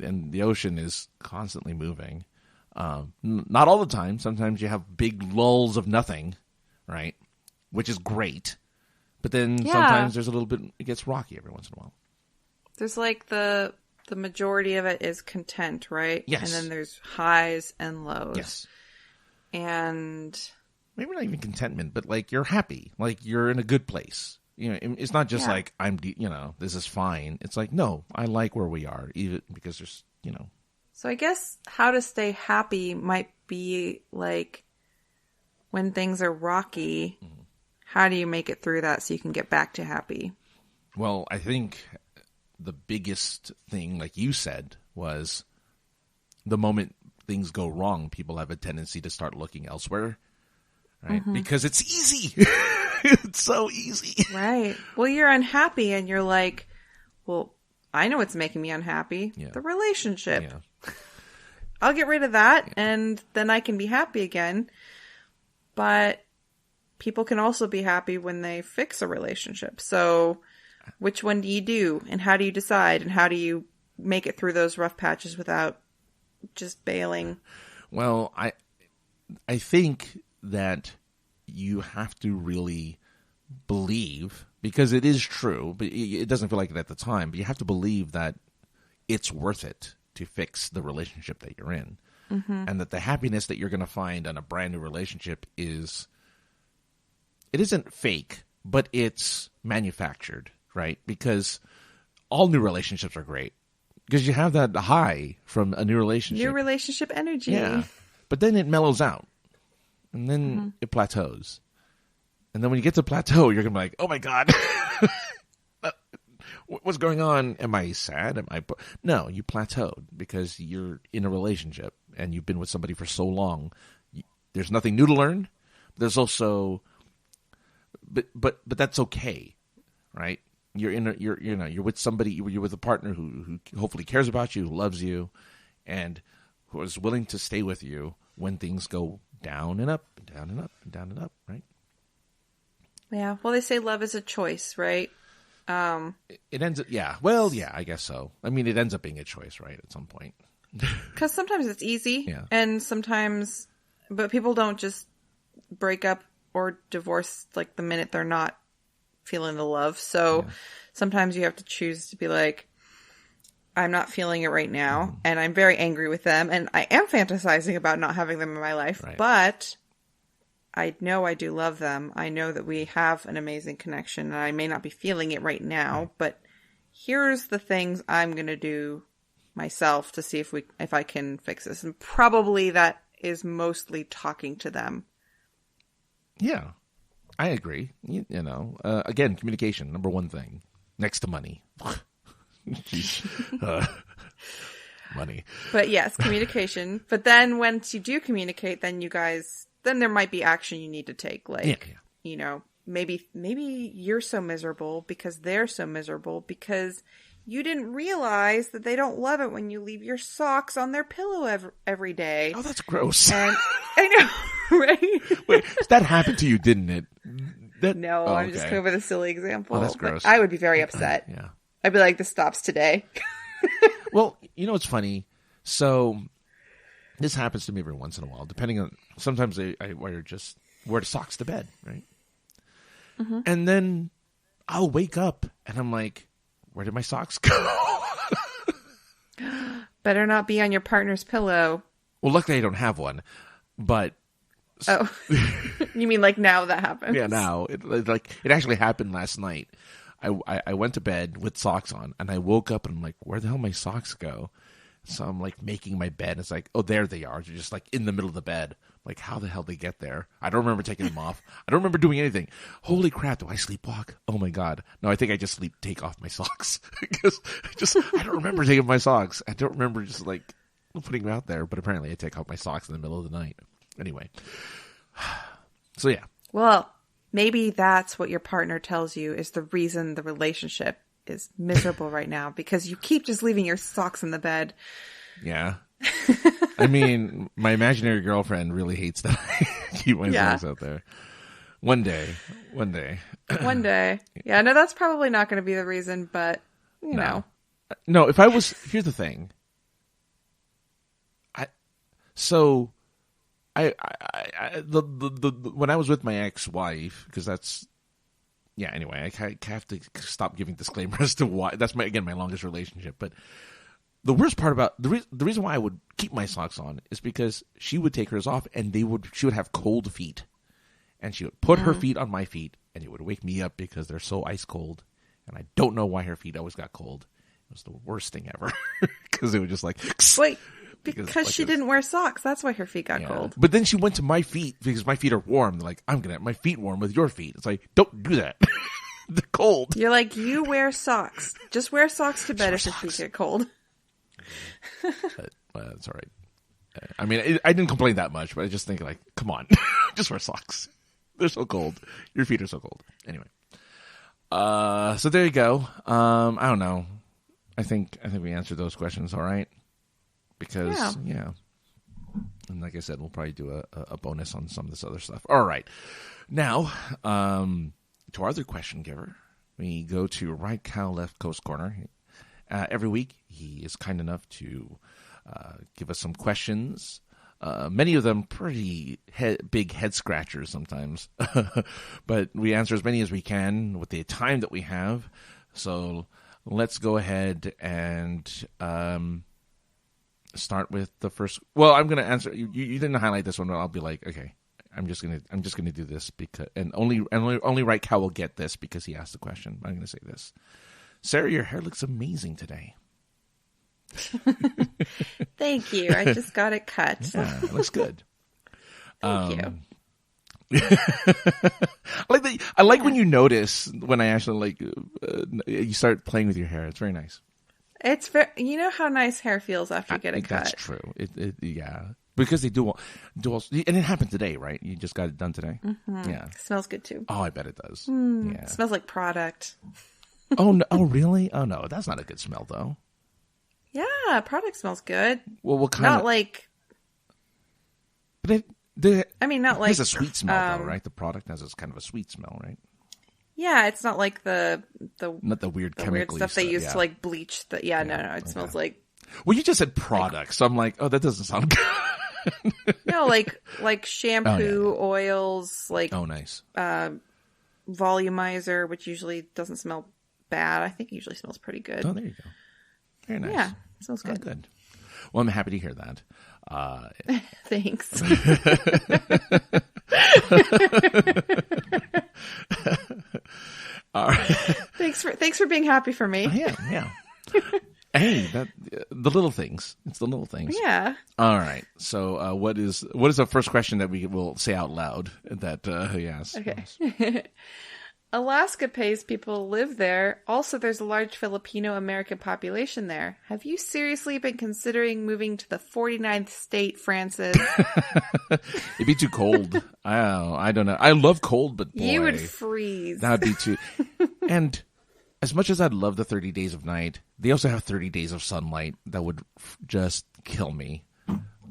and the ocean is constantly moving. Not all the time. Sometimes you have big lulls of nothing, right? Which is great. But then sometimes there's a little bit. It gets rocky every once in a while. There's like the majority of it is content, right? Yes. And then there's highs and lows. Yes. And maybe not even contentment, but like you're happy, like you're in a good place. It's not just like this is fine. It's like, no, I like where we are, even because there's So I guess how to stay happy might be like when things are rocky. Mm-hmm. How do you make it through that so you can get back to happy? Well, I think the biggest thing, like you said, was the moment things go wrong, people have a tendency to start looking elsewhere, right? Mm-hmm. Because it's easy. It's so easy. Right. Well, you're unhappy and you're like, well, I know what's making me unhappy. Yeah. The relationship. Yeah. I'll get rid of that and then I can be happy again. But people can also be happy when they fix a relationship. So which one do you do? And how do you decide? And how do you make it through those rough patches without just bailing? Well, I think that you have to really believe, because it is true, but it doesn't feel like it at the time, but you have to believe that it's worth it to fix the relationship that you're in. Mm-hmm. And that the happiness that you're going to find in a brand new relationship it isn't fake, but it's manufactured, right? Because all new relationships are great. because you have that high from a new relationship. New relationship energy. Yeah. But then it mellows out. And then it plateaus. And then when you get to plateau, you're going to be like, oh my God. What's going on? Am I sad? No, you plateaued because you're in a relationship and you've been with somebody for so long. There's nothing new to learn. There's also, but that's okay, right? You're with somebody. You're with a partner who hopefully cares about you, who loves you, and who is willing to stay with you when things go down and up, and down and up, and down and up, right? Yeah. Well, they say love is a choice, right? It ends up, yeah. Well, yeah, I guess so. I mean, it ends up being a choice, right? At some point. Because sometimes it's easy, Yeah. and sometimes, but people don't just break up or divorce like the minute they're not feeling the love. So sometimes you have to choose to be like, I'm not feeling it right now, and I'm very angry with them, and I am fantasizing about not having them in my life, Right. but I know I do love them. I know that we have an amazing connection, and I may not be feeling it right now, but here's the things I'm going to do myself to see if I can fix this. And probably that is mostly talking to them. Yeah, I agree. Again, communication, number one thing, next to money. Money. But yes, communication. But then once you do communicate, then there might be action you need to take. Like, maybe you're so miserable because they're so miserable because you didn't realize that they don't love it when you leave your socks on their pillow every day. Oh, that's gross. And I know, right? Wait, that happened to you, didn't it? No, I'm just coming with a silly example. Oh, that's gross. But I would be very upset. Yeah. I'd be like, this stops today. Well, it's funny. So this happens to me every once in a while, depending on, sometimes I wear the socks to bed, right? Mm-hmm. And then I'll wake up and I'm like, where did my socks go? Better not be on your partner's pillow. Well, luckily I don't have one, but. Oh, you mean like now that happens? Yeah, now. It actually happened last night. I went to bed with socks on, and I woke up, and I'm like, where the hell my socks go? So I'm like making my bed. And it's like, oh, there they are. They're just like in the middle of the bed. Like, how the hell did they get there? I don't remember taking them off. I don't remember doing anything. Holy crap, do I sleepwalk? Oh my God. No, I think I just take off my socks. Because I don't remember taking my socks. I don't remember just like putting them out there, but apparently I take off my socks in the middle of the night. Anyway. So yeah. Well, maybe that's what your partner tells you is the reason the relationship is miserable right now, because you keep just leaving your socks in the bed. Yeah. I mean, my imaginary girlfriend really hates that I keep my socks out there. One day. One day. Yeah, no, that's probably not going to be the reason, but, you know. No, here's the thing. When I was with my ex-wife, because that's, yeah, anyway, I have to stop giving disclaimers as to why. That's my longest relationship. But the worst part about the reason why I would keep my socks on is because she would take hers off and she would have cold feet, and she would put her feet on my feet, and it would wake me up because they're so ice cold, and I don't know why her feet always got cold. It was the worst thing ever because it was just like wait. Because she didn't wear socks. That's why her feet got cold. But then she went to my feet because my feet are warm. They're like, I'm going to have my feet warm with your feet. It's like, don't do that. They're cold. You're like, you wear socks. Just wear socks to bed if your feet get cold. That's all right. I mean, I didn't complain that much, but I just think like, come on. Just wear socks. They're so cold. Your feet are so cold. Anyway. So there you go. I don't know. I think we answered those questions all right. Because, yeah. And like I said, we'll probably do a bonus on some of this other stuff. All right. Now, to our other question giver, we go to Right Cow Left Coast Corner. Every week, he is kind enough to give us some questions. Many of them pretty big head scratchers sometimes. But we answer as many as we can with the time that we have. So let's go ahead and start with the first. Well, I'm going to answer. You didn't highlight this one, but I'll be like, okay, I'm just gonna do this because only Right Cow will get this because he asked the question. I'm going to say this. Sarah, your hair looks amazing today. Thank you. I just got it cut. Yeah, it looks good. Thank you. I like when you notice when I actually you start playing with your hair. It's very nice. It's very, you know how nice hair feels after you get it cut. That's true. Yeah, because they do and it happened today, right? You just got it done today. Mm-hmm. Yeah, it smells good too. Oh, I bet it does. Yeah, it smells like product. Oh no! Oh really? Oh no, that's not a good smell though. Yeah, product smells good. Well, what kind? Not like. But not like. It's a sweet smell though, right? The product has this kind of a sweet smell, right? Yeah, it's not like the not the weird chemical stuff they use to like bleach. No, it smells like. Well, you just said product, so I'm like, oh, that doesn't sound good. No, like shampoo, oils, like nice. Volumizer, which usually doesn't smell bad. I think it usually smells pretty good. Oh, there you go. Very nice. Yeah, smells good. Oh, good. Well, I'm happy to hear that. Thanks. All right. Thanks for being happy for me. Yeah. Hey, the little things. It's the little things. Yeah. All right. So, what is the first question that we will say out loud that he asked? Okay. Alaska pays people to live there. Also, there's a large Filipino American population there. Have you seriously been considering moving to the 49th state, Francis? It'd be too cold. I don't know. I love cold, but boy, you would freeze. That'd be too. And as much as I'd love the 30 days of night, they also have 30 days of sunlight that would just kill me.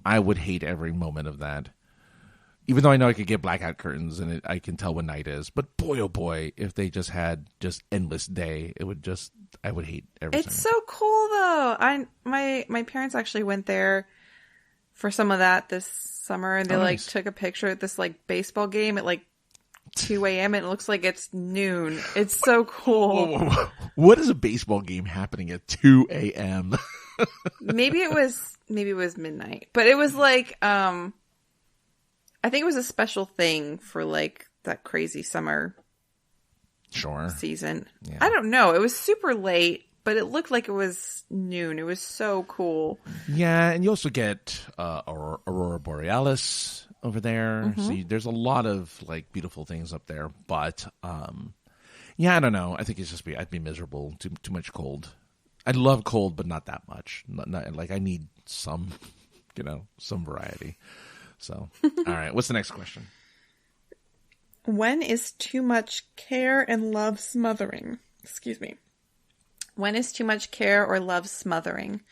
I would hate every moment of that. Even though I know I could get blackout curtains and I can tell when night is. But boy, oh boy, if they just had just endless day, I would hate everything. It's so cool though. My parents actually went there for some of that this summer, and they nice. Took a picture at this baseball game at 2 a.m. and it looks like it's noon. It's so cool. Whoa. What is a baseball game happening at 2 a.m.? Maybe it was midnight, but it was I think it was a special thing for that crazy summer season. Yeah. I don't know. It was super late, but it looked like it was noon. It was so cool. Yeah, and you also get Aurora Borealis over there. Mm-hmm. So there's a lot of beautiful things up there. But yeah, I don't know. I think it's just I'd be miserable. Too much cold. I love cold, but not that much. Not I need some, some variety. So, all right. What's the next question? When is too much care and love smothering? Excuse me. When is too much care or love smothering?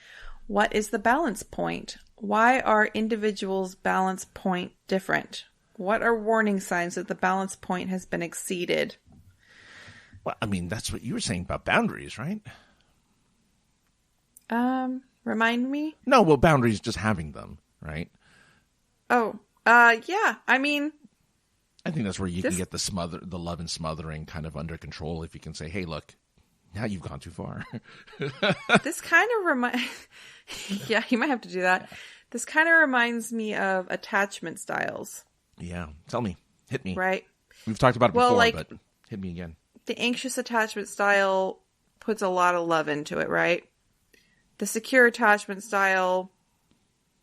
What is the balance point? Why are individuals' balance point different? What are warning signs that the balance point has been exceeded? Well, I mean, that's what you were saying about boundaries, right? Remind me? No, well, boundaries, just having them, right? Oh, yeah. I mean, I think that's where you can get the love and smothering kind of under control. If you can say, "Hey, look, now you've gone too far." This kind of yeah, you might have to do that. Yeah. This kind of reminds me of attachment styles. Yeah, tell me, hit me. Right. We've talked about it before, but hit me again. The anxious attachment style puts a lot of love into it, right? The secure attachment style,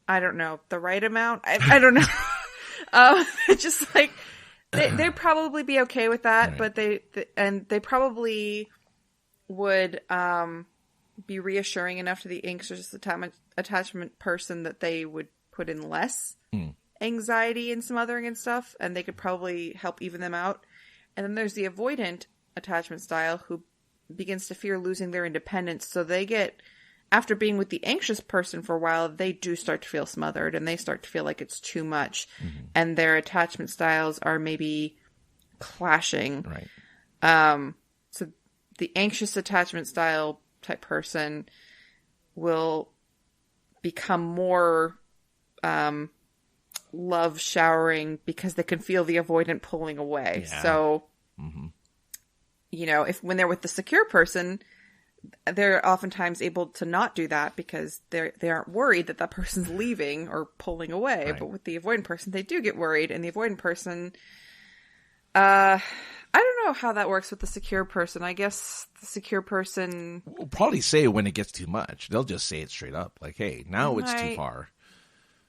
I don't know, the right amount? I don't know. It's just they'd probably be okay with that, right. But they probably would be reassuring enough to the anxious attachment person that they would put in less anxiety and smothering and stuff, and they could probably help even them out. And then there's the avoidant attachment style who begins to fear losing their independence, so they get... After being with the anxious person for a while, they do start to feel smothered and they start to feel like it's too much. Mm-hmm. And their attachment styles are maybe clashing. Right. So the anxious attachment style type person will become more love showering because they can feel the avoidant pulling away. Yeah. So, when they're with the secure person... they're oftentimes able to not do that because they aren't worried that person's leaving or pulling away. Right. But with the avoidant person, they do get worried. And the avoidant person, I I don't know how that works with the secure person. I guess the secure person will probably say it when it gets too much. They'll just say it straight up, like, "Hey, now it's too far."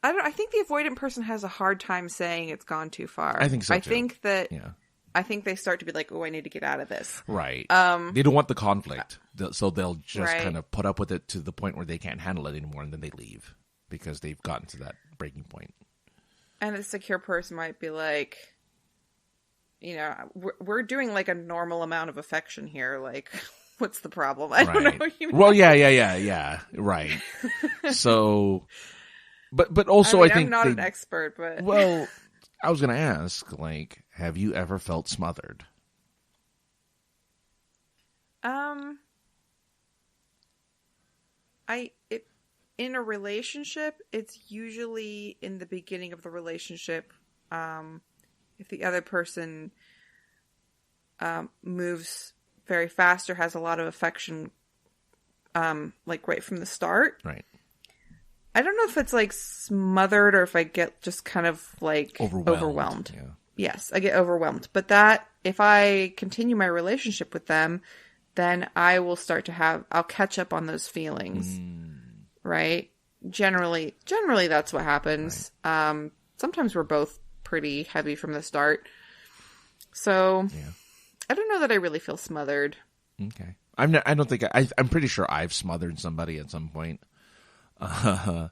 I think the avoidant person has a hard time saying it's gone too far. I think so, too. I think they start to be like, "Oh, I need to get out of this." Right. They don't want the conflict, so they'll just right. kind of put up with it to the point where they can't handle it anymore, and then they leave because they've gotten to that breaking point. And the secure person might be like, you know, we're doing like a normal amount of affection here. Like, what's the problem? I don't know what you mean. Well, yeah. Right. So, but also I think I'm not an expert, but well, I was going to ask, like, have you ever felt smothered? In a relationship, it's usually in the beginning of the relationship. If the other person moves very fast or has a lot of affection, like right from the start. Right. I don't know if it's like smothered or if I get just kind of like overwhelmed. Yeah. Yes, I get overwhelmed. But that, if I continue my relationship with them, then I will start to I'll catch up on those feelings. Right? Generally that's what happens. Right. Sometimes we're both pretty heavy from the start. So, I don't know that I really feel smothered. Okay. I'm pretty sure I've smothered somebody at some point in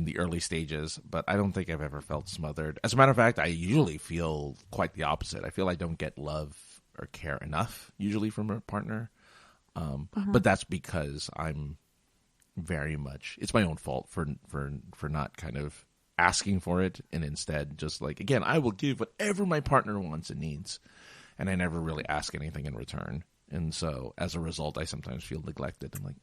the early stages, but I don't think I've ever felt smothered. As a matter of fact, I usually feel quite the opposite. I feel I don't get love or care enough usually from a partner. But that's because I'm very much, it's my own fault for not kind of asking for it, and instead just like, again, I will give whatever my partner wants and needs, and I never really ask anything in return. And so as a result, I sometimes feel neglected. I'm like,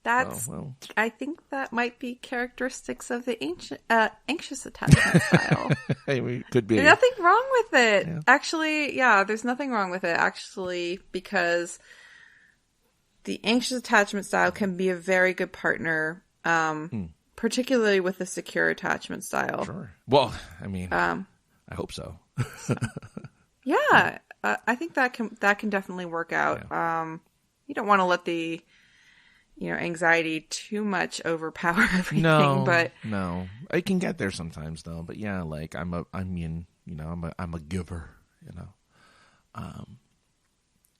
I think that might be characteristics of the anxious attachment style. Hey, could be. There's nothing wrong with it. Yeah. Actually, there's nothing wrong with it, actually, because the anxious attachment style can be a very good partner, particularly with the secure attachment style. Sure. Well, I mean, I hope so. Yeah. I think that can definitely work out. Yeah. You don't want to let the anxiety too much overpower everything. No, I can get there sometimes though. But yeah, like I'm a giver.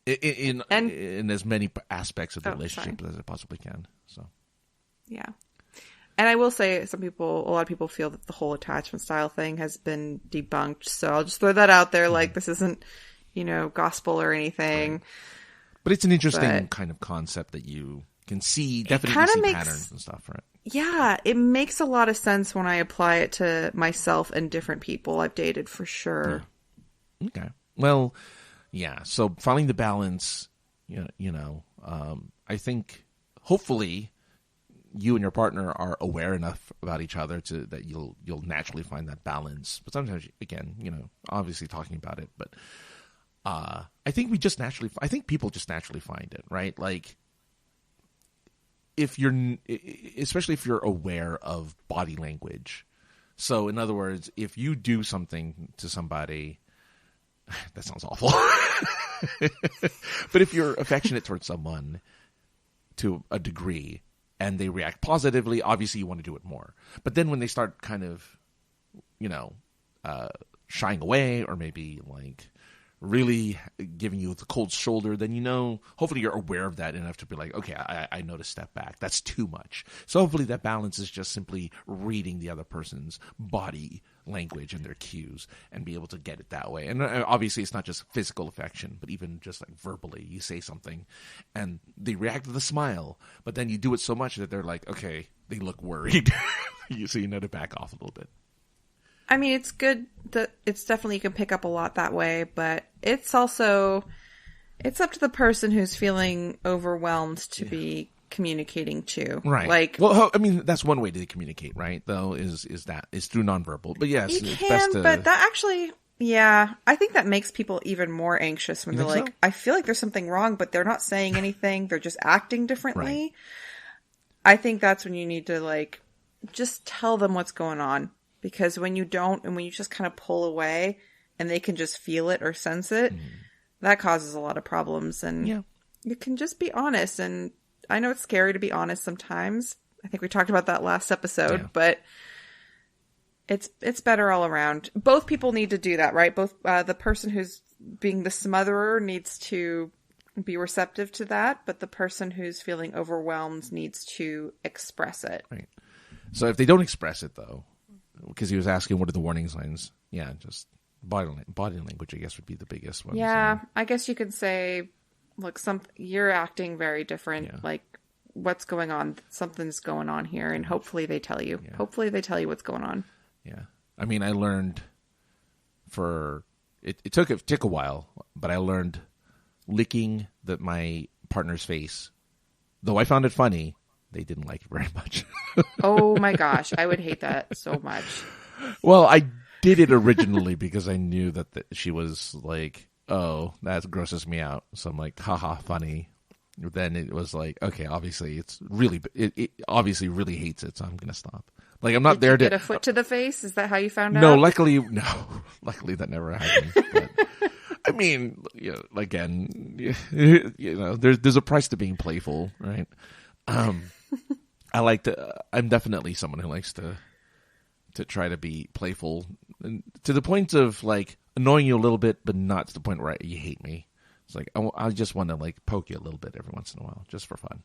In as many aspects of the relationship as I possibly can. So yeah. And I will say, a lot of people feel that the whole attachment style thing has been debunked. So I'll just throw that out there. Like, this isn't, gospel or anything. Right. But it's an interesting kind of concept that you can definitely see patterns and stuff, right? Yeah, it makes a lot of sense when I apply it to myself and different people I've dated, for sure. Yeah. Okay. Well, yeah. So finding the balance, I think hopefully you and your partner are aware enough about each other that you'll naturally find that balance. But sometimes, again, obviously talking about it, but I think people just naturally find it, right? Like, especially if you're aware of body language. So in other words, if you do something to somebody, that sounds awful, but if you're affectionate towards someone to a degree, and they react positively, obviously you want to do it more. But then when they start kind of, shying away, or maybe like really giving you the cold shoulder, then hopefully you're aware of that enough to be like, okay, I know to step back. That's too much. So hopefully that balance is just simply reading the other person's body language and their cues and be able to get it that way. And obviously it's not just physical affection, but even just like verbally, you say something and they react with a smile, but then you do it so much that they're like, okay, they look worried. So you know to back off a little bit. I mean, it's good that it's definitely, you can pick up a lot that way, but it's also, it's up to the person who's feeling overwhelmed to be communicating to. Right. Like, well, I mean, that's one way to communicate, right? Though is through nonverbal. But yes, you can, but that actually, I think that makes people even more anxious when they're like, I feel like there's something wrong, but they're not saying anything. They're just acting differently. Right. I think that's when you need to like, just tell them what's going on. Because when you don't, and when you just kind of pull away and they can just feel it or sense it, that causes a lot of problems. And you can just be honest. And I know it's scary to be honest sometimes. I think we talked about that last episode, but it's better all around. Both people need to do that, right? Both the person who's being the smotherer needs to be receptive to that, but the person who's feeling overwhelmed needs to express it. Right. So if they don't express it, though, because he was asking what are the warning signs, just body language, I guess, would be the biggest one. Yeah, so. I guess you could say, look, you're acting very different. Yeah. Like, what's going on? Something's going on here, and hopefully they tell you. Yeah. Hopefully they tell you what's going on. Yeah. I mean, I learned it took a while, but I learned licking my partner's face. Though I found it funny, they didn't like it very much. Oh my gosh, I would hate that so much. Well, I did it originally because I knew that she was like, oh, that grosses me out. So I'm like, haha, funny. Then it was like, okay, obviously it obviously really hates it, so I'm going to stop. Like, I'm not there to get a foot to the face. Is that how you found out? No, luckily that never happened. But, I mean, again, there's a price to being playful, right? I'm definitely someone who likes to try to be playful, and to the point of like annoying you a little bit, but not to the point where you hate me. It's like I just want to like poke you a little bit every once in a while, just for fun.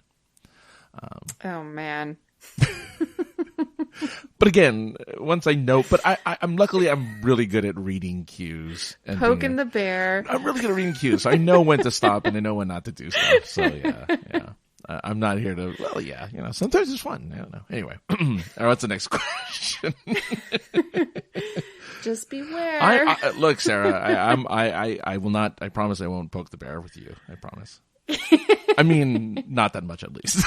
Oh man. But again, once I know, but I'm really good at reading cues and poking the bear. I'm really good at reading cues, so I know when to stop and I know when not to do stuff. So yeah. I'm not here to. Well, sometimes it's fun. I don't know. Anyway, all right, what's the next question? Just beware. Look, Sarah. I will not. I promise I won't poke the bear with you. I promise. I mean, not that much, at least.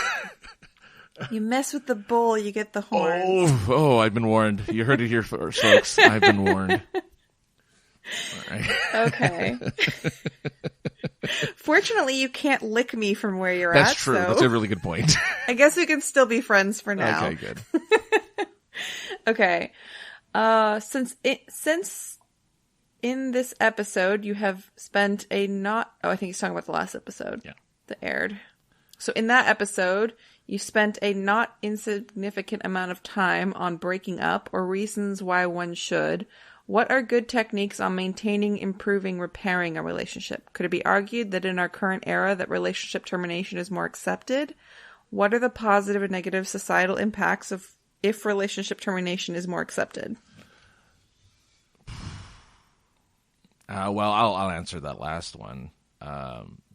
You mess with the bull, you get the horns. Oh, I've been warned. You heard it here first, folks. I've been warned. All right. Okay. Fortunately, you can't lick me from where you're That's at. true. So That's a really good point. I guess we can still be friends for now. Okay, good. Okay. Since in this episode you have spent I think he's talking about the last episode that aired. So in that episode, you spent a not insignificant amount of time on breaking up or reasons why one should. What are good techniques on maintaining, improving, repairing a relationship? Could it be argued that in our current era that relationship termination is more accepted? What are the positive and negative societal impacts of if relationship termination is more accepted? Well, I'll answer that last one.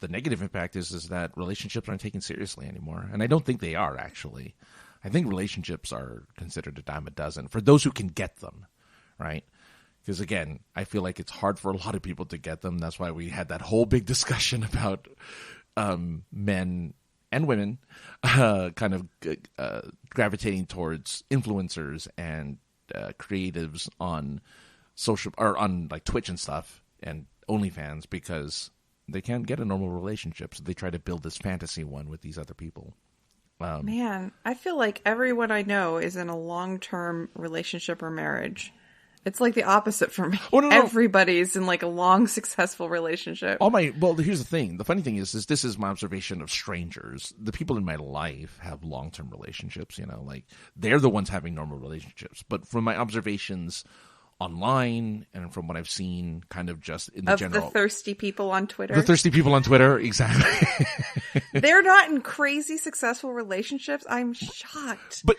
The negative impact is that relationships aren't taken seriously anymore. And I don't think they are, actually. I think relationships are considered a dime a dozen for those who can get them, right? Because, again, I feel like it's hard for a lot of people to get them. That's why we had that whole big discussion about men and women kind of gravitating towards influencers and creatives on social or on like Twitch and stuff and OnlyFans because they can't get a normal relationship, so they try to build this fantasy one with these other people. Man, I feel like everyone I know is in a long-term relationship or marriage. It's like the opposite for me. Oh, no. Everybody's in like a long, successful relationship. Well, here's the thing. The funny thing is this is my observation of strangers. The people in my life have long-term relationships, like they're the ones having normal relationships. But from my observations online and from what I've seen kind of just in the general. The thirsty people on Twitter. The thirsty people on Twitter, exactly. They're not in crazy successful relationships. I'm shocked. But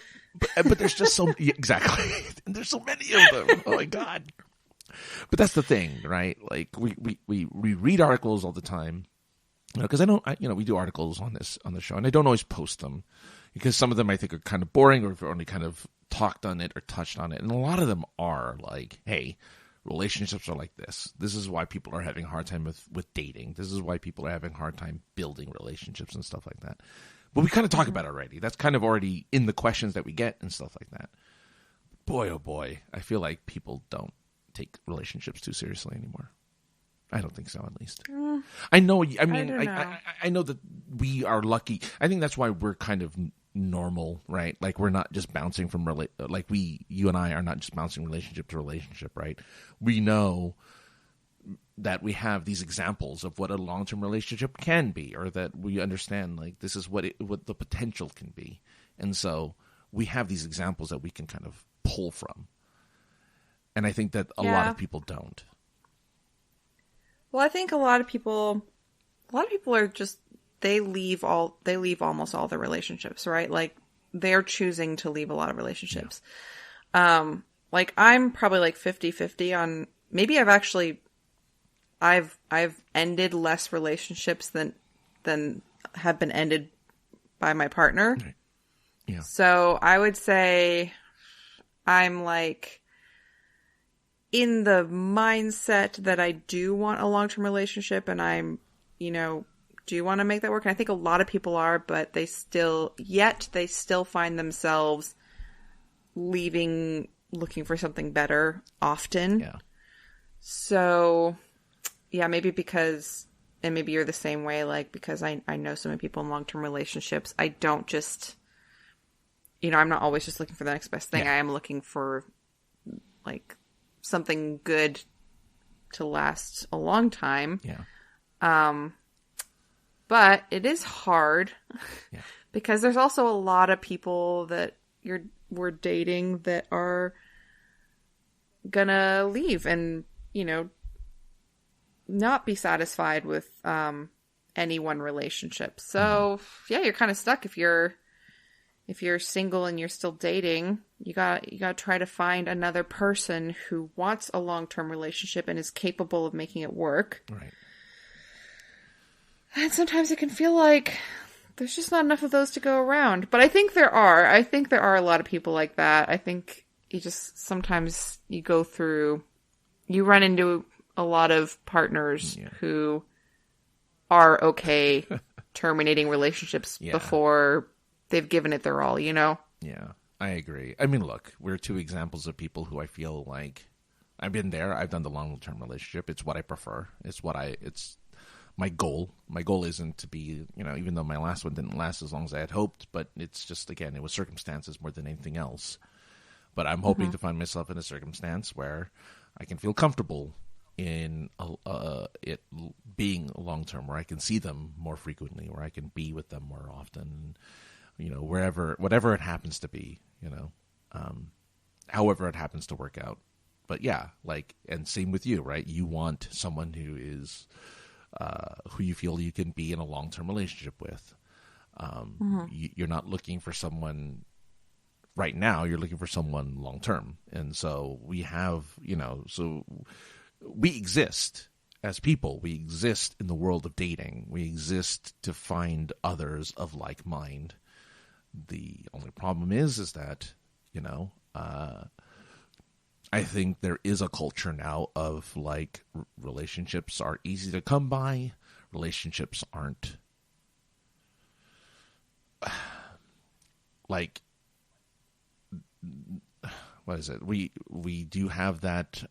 there's just so exactly. And there's so many of them. Oh my God. But that's the thing, right? Like we read articles all the time. Because we do articles on the show and I don't always post them because some of them I think are kind of boring or if we're only kind of talked on it or touched on it. And a lot of them are like, hey, relationships are like this. This is why people are having a hard time with dating. This is why people are having a hard time building relationships and stuff like that. But we kind of talk about it already. That's kind of already in the questions that we get and stuff like that. Boy, oh boy, I feel like people don't take relationships too seriously anymore. I don't think so, at least. I know. I mean, I know that we are lucky. I think that's why we're kind of normal, right? Like we're not just bouncing from you and I are not just bouncing relationship to relationship, right? We know that we have these examples of what a long-term relationship can be, or that we understand like this is what the potential can be. And so we have these examples that we can kind of pull from. And I think that a lot of people don't. Well, I think a lot of people are just, they leave almost all their relationships, right? Like they're choosing to leave a lot of relationships. Yeah. Like I'm probably like 50-50 on, maybe I've ended less relationships than have been ended by my partner. Right. Yeah. So I would say I'm like in the mindset that I do want a long-term relationship, and I'm, do want to make that work. And I think a lot of people are, but they still find themselves leaving, looking for something better often. Yeah. So yeah, maybe because, and maybe you're the same way, like, because I know so many people in long-term relationships, I don't just, I'm not always just looking for the next best thing. Yeah. I am looking for like something good to last a long time. Yeah. But it is hard Yeah. because there's also a lot of people that we're dating that are gonna leave and, not be satisfied with any one relationship. So yeah, you're kind of stuck if you're single and you're still dating. You got to try to find another person who wants a long-term relationship and is capable of making it work. Right. And sometimes it can feel like there's just not enough of those to go around. But I think there are. I think there are a lot of people like that. I think sometimes you run into a lot of partners who are okay terminating relationships before they've given it their all, Yeah, I agree. I mean, look, we're two examples of people who I feel like I've been there. I've done the long-term relationship. It's what I prefer. It's my goal. My goal isn't to be, even though my last one didn't last as long as I had hoped, but it's just, again, it was circumstances more than anything else. But I'm hoping to find myself in a circumstance where I can feel comfortable in it being long-term, where I can see them more frequently, where I can be with them more often, whatever it happens to be, however it happens to work out. But yeah, like, and same with you, right? You want someone who is, who you feel you can be in a long-term relationship with. You're not looking for someone right now, you're looking for someone long-term. And so we have, so we exist as people. We exist in the world of dating. We exist to find others of like mind. The only problem is that, I think there is a culture now of like relationships are easy to come by. Relationships aren't like, what is it? We do have that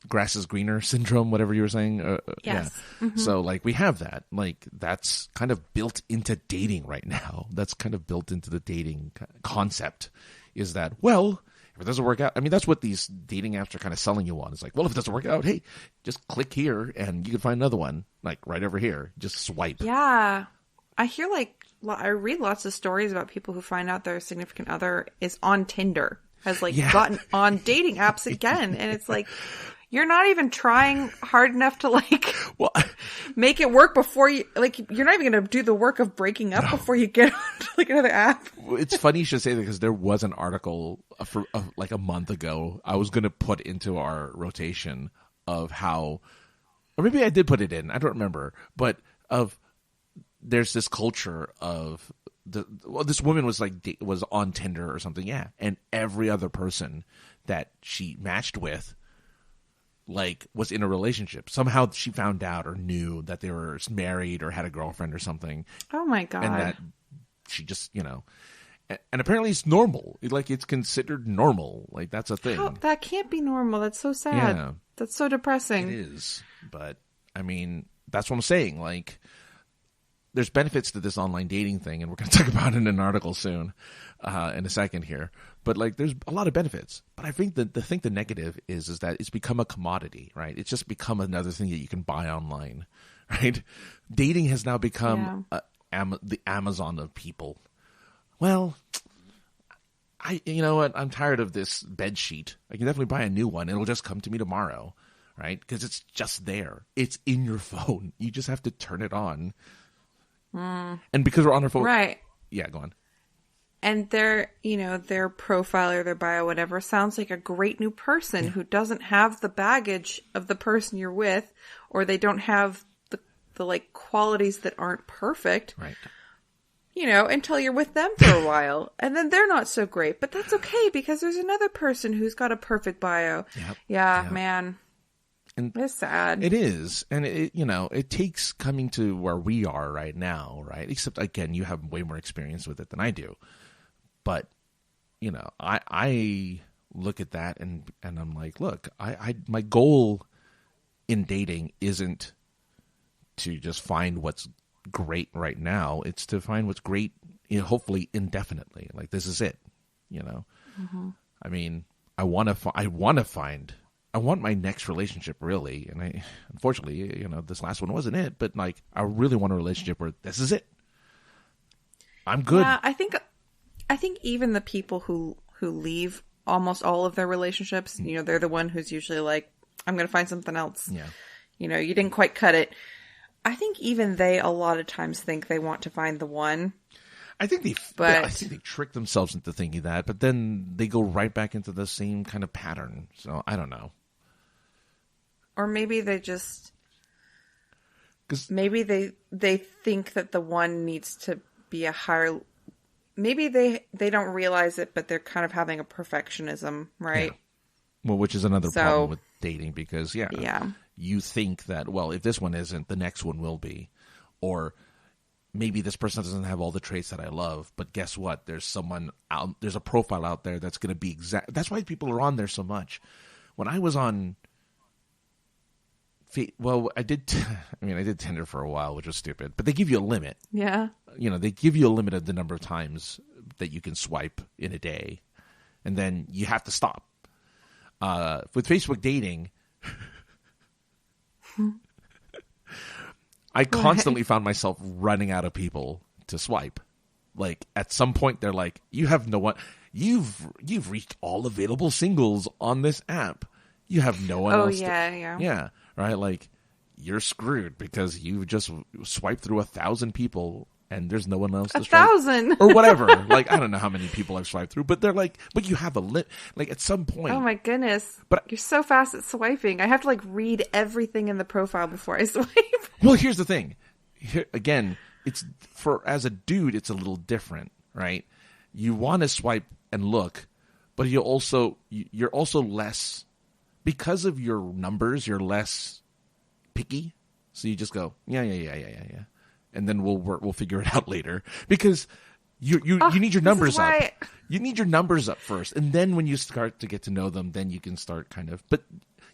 grass is greener syndrome, whatever you were saying. Yes. Yeah. Mm-hmm. So like we have that, like that's kind of built into dating right now. That's kind of built into the dating concept, is that, well, if it doesn't work out, I mean, that's what these dating apps are kind of selling you on. It's like, well, if it doesn't work out, hey, just click here and you can find another one, like right over here. Just swipe. Yeah. I read lots of stories about people who find out their significant other is on Tinder, has gotten on dating apps again. And it's like, you're not even trying hard enough to make it work before you, you're not even going to do the work of breaking up before you get on another app. It's funny you should say that, because there was an article for like a month ago I was going to put into our rotation of how, or maybe I did put it in, I don't remember, but there's this culture of this woman was on Tinder or something, and every other person that she matched with was in a relationship. Somehow she found out or knew that they were married or had a girlfriend or something. Oh my God. And that she just, and apparently it's normal. It's considered normal. Like, that's a thing. That can't be normal. That's so sad. Yeah. That's so depressing. It is. But I mean, that's what I'm saying. Like, there's benefits to this online dating thing, and we're going to talk about it in an article soon, in a second here. But like, there's a lot of benefits. But I think the negative is that it's become a commodity, right? It's just become another thing that you can buy online, right? Dating has now become the Amazon of people. Well, you know what? I'm tired of this bed sheet. I can definitely buy a new one. It'll just come to me tomorrow, right? Because it's just there. It's in your phone. You just have to turn it on. And because we're on our phone, right? Yeah, go on. And their profile or their bio, whatever, sounds like a great new person who doesn't have the baggage of the person you're with, or they don't have the like qualities that aren't perfect. Right. Until you're with them for a while. And then they're not so great. But that's okay, because there's another person who's got a perfect bio. Yep. Yeah, Yep. Man. And it's sad. It is. And it takes coming to where we are right now, right? Except, again, you have way more experience with it than I do. But, I look at that and I'm like, look, my goal in dating isn't to just find what's great right now. It's to find what's great, hopefully indefinitely. Like, this is it, Mm-hmm. I mean, I want my next relationship, really. And unfortunately, this last one wasn't it, but like, I really want a relationship where this is it. I'm good. Yeah, I think even the people who leave almost all of their relationships, they're the one who's usually like, I'm going to find something else. Yeah. You didn't quite cut it. I think even they a lot of times think they want to find the one. I think they trick themselves into thinking that, but then they go right back into the same kind of pattern. So I don't know. Or maybe they just, maybe they think that the one needs to be a higher. Maybe they don't realize it, but they're kind of having a perfectionism, right? Yeah. Well, which is another problem with dating, because you think that, well, if this one isn't, the next one will be, or maybe this person doesn't have all the traits that I love, but guess what? There's a profile out there that's going to be exact. That's why people are on there so much. When I was on, I did Tinder for a while, which was stupid, but they give you a limit. Yeah. They give you a limit of the number of times that you can swipe in a day, and then you have to stop. With Facebook dating, I constantly found myself running out of people to swipe. Like, at some point, they're like, "You have no one. You've reached all available singles on this app. You have no one else." Yeah. Right. Like, you're screwed because you just swiped through 1,000 people and there's no one else to swipe. 1,000 or whatever. Like, I don't know how many people I've swiped through, but they're like, but you have a limit. Like, at some point. Oh my goodness! But you're so fast at swiping. I have to like read everything in the profile before I swipe. Well, here's the thing. Here, again, as a dude, it's a little different, right? You want to swipe and look, but you're also less, because of your numbers, you're less picky. So you just go, yeah. And then we'll figure it out later, because you need your numbers up. You need your numbers up first, and then when you start to get to know them, then you can start kind of. But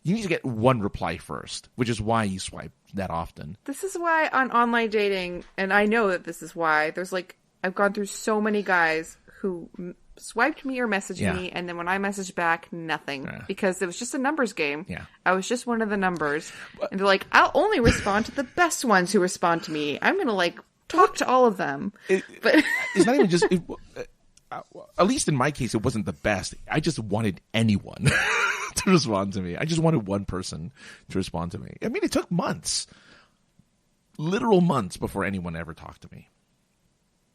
you need to get one reply first, which is why you swipe that often. This is why on online dating, and I know that this is why, there's like, I've gone through so many guys who swiped me or messaged me, and then when I messaged back, nothing. Because it was just a numbers game. Yeah. I was just one of the numbers. And they're like, I'll only respond to the best ones who respond to me. I'm going to like talk to all of them. But it's not even just... at least in my case, it wasn't the best. I just wanted anyone to respond to me. I just wanted one person to respond to me. I mean, it took months. Literal months before anyone ever talked to me.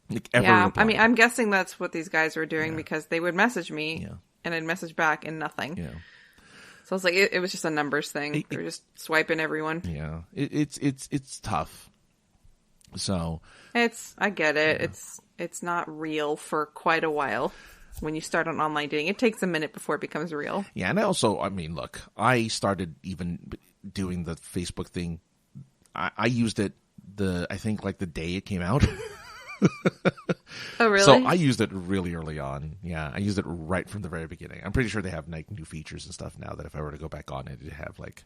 Like, ever replied. I mean, I'm guessing that's what these guys were doing, because they would message me and I'd message back and nothing. Yeah. So I was like, it was just a numbers thing. They were just swiping everyone. Yeah. It's tough. So I get it. It's not real for quite a while. When you start on online dating, it takes a minute before it becomes real. Yeah, and I mean, look, I started even doing the Facebook thing. I used it I think like the day it came out. Oh, really? So I used it really early on. Yeah, I used it right from the very beginning. I'm pretty sure they have like new features and stuff now that if I were to go back on it, it'd have like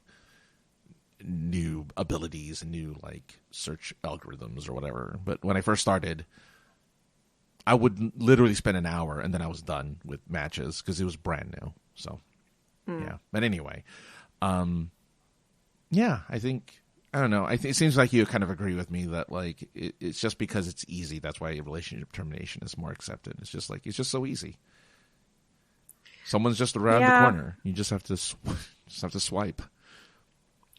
new abilities and new like search algorithms or whatever. But when I first started, I would literally spend an hour and then I was done with matches because it was brand new. So yeah. But anyway, yeah, I think, I don't know. It seems like you kind of agree with me that like it's just because it's easy. That's why relationship termination is more accepted. It's just like, it's just so easy. Someone's just around the corner. You just have to swipe.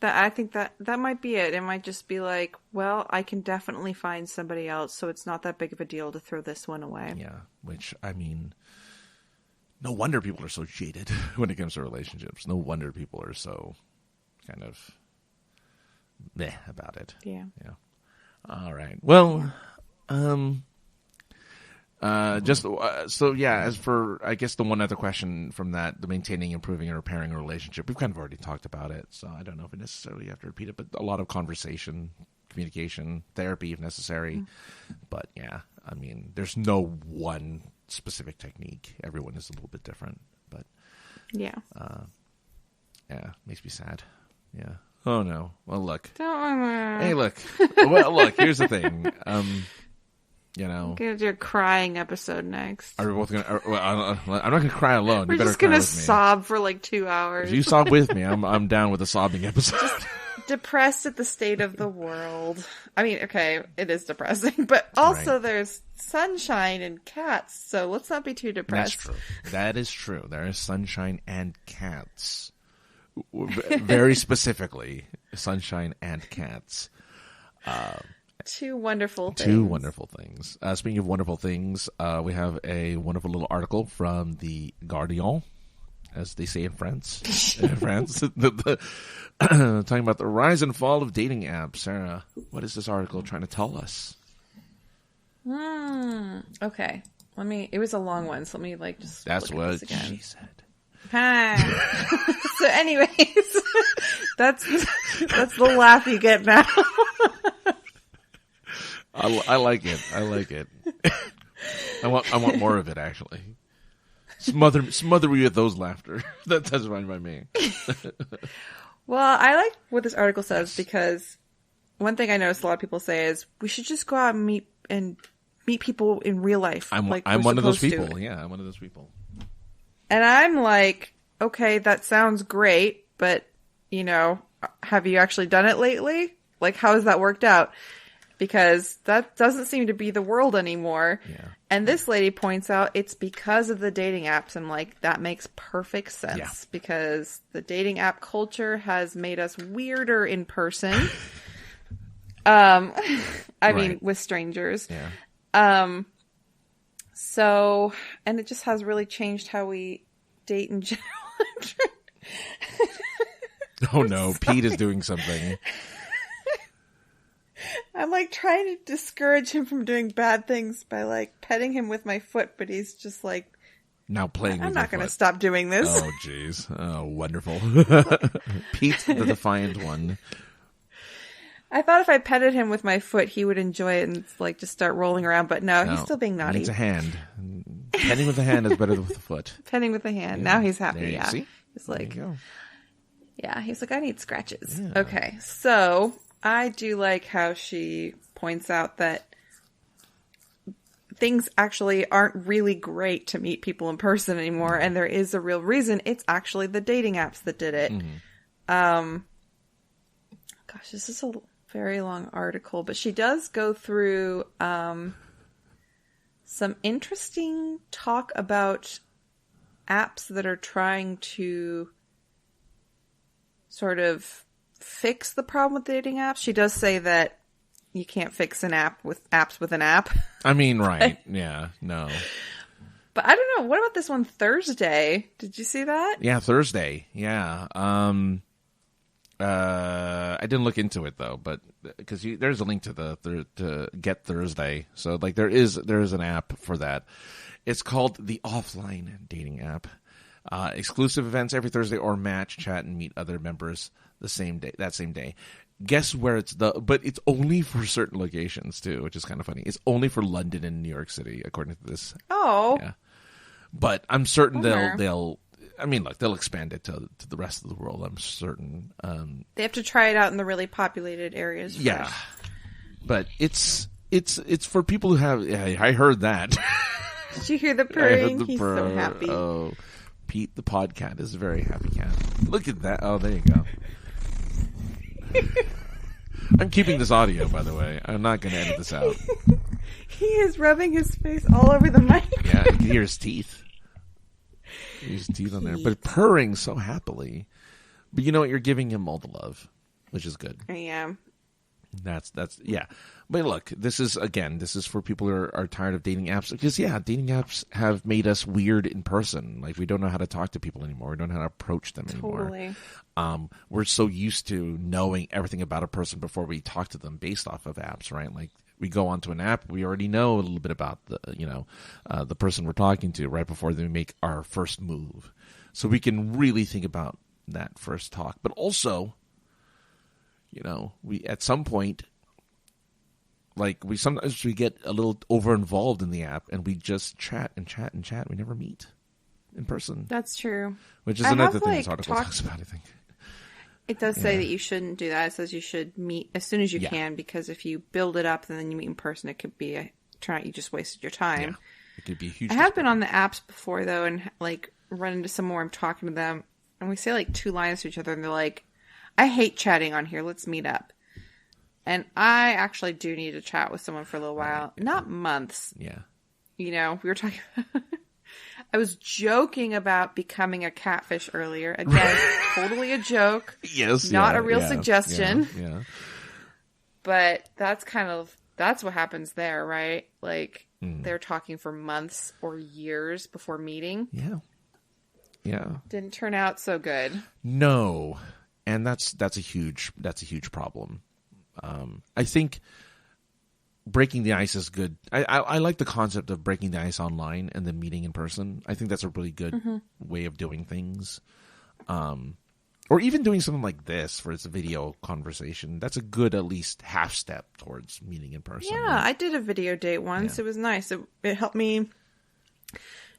I think that might be it. It might just be like, well, I can definitely find somebody else, so it's not that big of a deal to throw this one away. Yeah, which, I mean, no wonder people are so jaded when it comes to relationships. No wonder people are so kind of meh about it. Yeah. Yeah. All right. Well, so yeah, as for, I guess the one other question from that, the maintaining, improving, and repairing a relationship, we've kind of already talked about it, so I don't know if we necessarily have to repeat it, but a lot of conversation, communication, therapy if necessary. But yeah, I mean, there's no one specific technique. Everyone is a little bit different, but yeah, makes me sad. Yeah. Oh no. Well, look. Don't. Hey, look. Well, look. Here's the thing. You know, I'm gonna do a crying episode next. Are we both gonna? I'm not gonna cry alone. We're just gonna sob for like 2 hours. If you sob with me, I'm down with a sobbing episode. Just depressed at the state of the world. I mean, okay, it is depressing, but also there's sunshine and cats, so let's not be too depressed. That's true. That is true. There is sunshine and cats. Very specifically, sunshine and cats. Two wonderful things. Speaking of wonderful things, we have a wonderful little article from the Guardian, as they say in France. Talking about the rise and fall of dating apps. Sarah, what is this article trying to tell us? Okay. It was a long one, so let me just That's look at what this again. she said. So anyways, that's the laugh you get now. I like it. I want more of it, actually. Smother me with those laughter. That's fine by me. Well, I like what this article says because one thing I noticed a lot of people say is we should just go out and meet people in real life. I'm one of those people. Yeah, I'm one of those people. And I'm like, okay, that sounds great, but have you actually done it lately? Like, how has that worked out? Because that doesn't seem to be the world anymore. Yeah. And this lady points out it's because of the dating apps. And like, that makes perfect sense because the dating app culture has made us weirder in person. I mean, with strangers. Yeah. So, and it just has really changed how we date in general. Oh no, Pete is doing something. I'm like trying to discourage him from doing bad things by like petting him with my foot, but he's just like, now playing with I'm not going to stop doing this. Oh jeez. Oh, wonderful. Pete, the defiant one. I thought if I petted him with my foot, he would enjoy it and like just start rolling around, but no, he's still being naughty. Needs a hand. Petting with a hand is better than with a foot. Petting with a hand. Yeah. Now he's happy. Yeah. See? He's like, yeah, he's like, I need scratches. Yeah. Okay. So I do like how she points out that things actually aren't really great to meet people in person anymore. And there is a real reason. It's actually the dating apps that did it. Mm-hmm. Gosh, this is a very long article, but she does go through some interesting talk about apps that are trying to sort of fix the problem with dating apps. She does say that you can't fix an app with apps with an app. I mean, right. Yeah, no. But I don't know. What about this one Thursday? Did you see that? Yeah, Thursday. Yeah. I didn't look into it though, but because there's a link to to Get Thursday, so like there is an app for that. It's called the Offline Dating App. Exclusive events every Thursday, or match, chat, and meet other members that same day. Guess where but it's only for certain locations too, which is kind of funny. It's only for London and New York City, according to this. Oh, yeah. But I'm certain they'll I mean, look, they'll expand it to the rest of the world, I'm certain. They have to try it out in the really populated areas first. Yeah. But it's for people who have... Yeah, I heard that. Did you hear the I purring? heard the He's so happy. Oh, Pete the podcat is a very happy cat. Look at that. Oh, there you go. I'm keeping this audio, by the way. I'm not going to edit this out. He is rubbing his face all over the mic. Yeah, you can hear his teeth. His teeth on there. But purring so happily. But you know what? You're giving him all the love, which is good. I am. That's yeah. But look, this is for people who are tired of dating apps. Because, yeah, dating apps have made us weird in person. Like, we don't know how to talk to people anymore. We don't know how to approach them anymore. Totally. We're so used to knowing everything about a person before we talk to them based off of apps, right? Like, we go onto an app, we already know a little bit about the person we're talking to right before we make our first move. So we can really think about that first talk. But also, we at some point, like, sometimes we get a little over involved in the app and we just chat and chat and chat. We never meet in person. That's true. Which is another thing this article talks about, I think. It does say that you shouldn't do that. It says you should meet as soon as you can, because if you build it up and then you meet in person, it could be turn out you just wasted your time. Yeah. It could be a huge. I have been on the apps before though, and like run into some more. I'm talking to them, and we say like 2 lines to each other, and they're like, "I hate chatting on here. Let's meet up." And I actually do need to chat with someone for a little while, not months. Yeah. We were talking. I was joking about becoming a catfish earlier. Again, totally a joke. Yes. Not a real suggestion. Yeah. But that's what happens there, right? Like, they're talking for months or years before meeting. Yeah. Yeah. Didn't turn out so good. No. And that's a huge problem. I think breaking the ice is good. I like the concept of breaking the ice online and then meeting in person. I think that's a really good way of doing things. Or even doing something like this where it's a video conversation. That's a good, at least, half step towards meeting in person. Yeah, right? I did a video date once. Yeah. It was nice. It helped me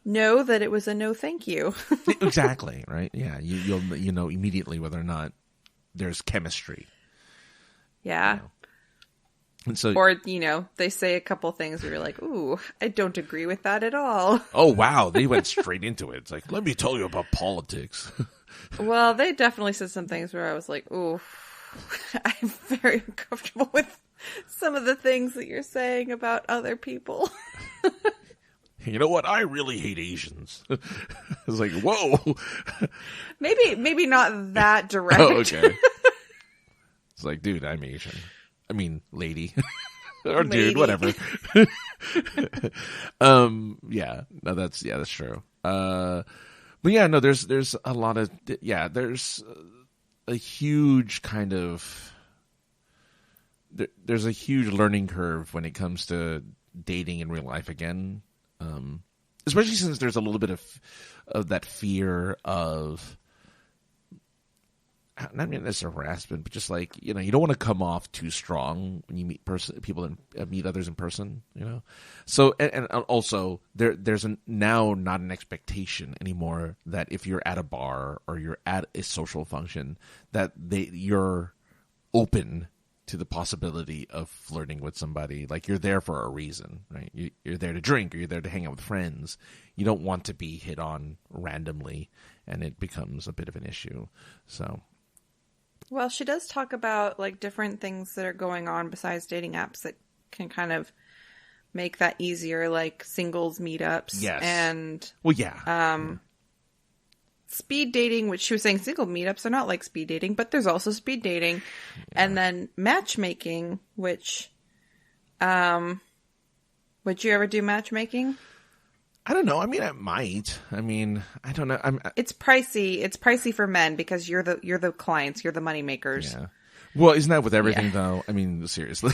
know that it was a no thank you. Exactly, right? Yeah, you'll know immediately whether or not there's chemistry. Yeah. And so, or, they say a couple things where you're like, ooh, I don't agree with that at all. Oh, wow. They went straight into it. It's like, let me tell you about politics. Well, they definitely said some things where I was like, ooh, I'm very uncomfortable with some of the things that you're saying about other people. You know what? I really hate Asians. I was like, whoa. Maybe not that direct. Oh, okay. It's like, dude, I'm Asian. I mean, lady. Or Lady. dude, whatever. Yeah. No, that's true. But yeah, no, there's a lot of, there's a huge kind of, there's a huge learning curve when it comes to dating in real life again. Especially since there's a little bit of that fear of, not necessarily harassment, but just like, you don't want to come off too strong when you meet people and meet others in person, So, and also there's now not an expectation anymore that if you're at a bar or you're at a social function that you're open to the possibility of flirting with somebody. Like, you're there for a reason, right? You're there to drink, or you're there to hang out with friends. You don't want to be hit on randomly, and it becomes a bit of an issue. So, well, she does talk about like different things that are going on besides dating apps that can kind of make that easier, like singles meetups. Yes. And well, yeah. Speed dating, which she was saying single meetups are not like speed dating, but there's also speed dating. Yeah. And then matchmaking, which, would you ever do matchmaking? I don't know. I mean, I might. I mean, I don't know. It's pricey. It's pricey for men because you're the clients. You're the money makers. Yeah. Well, isn't that with everything though? I mean, seriously.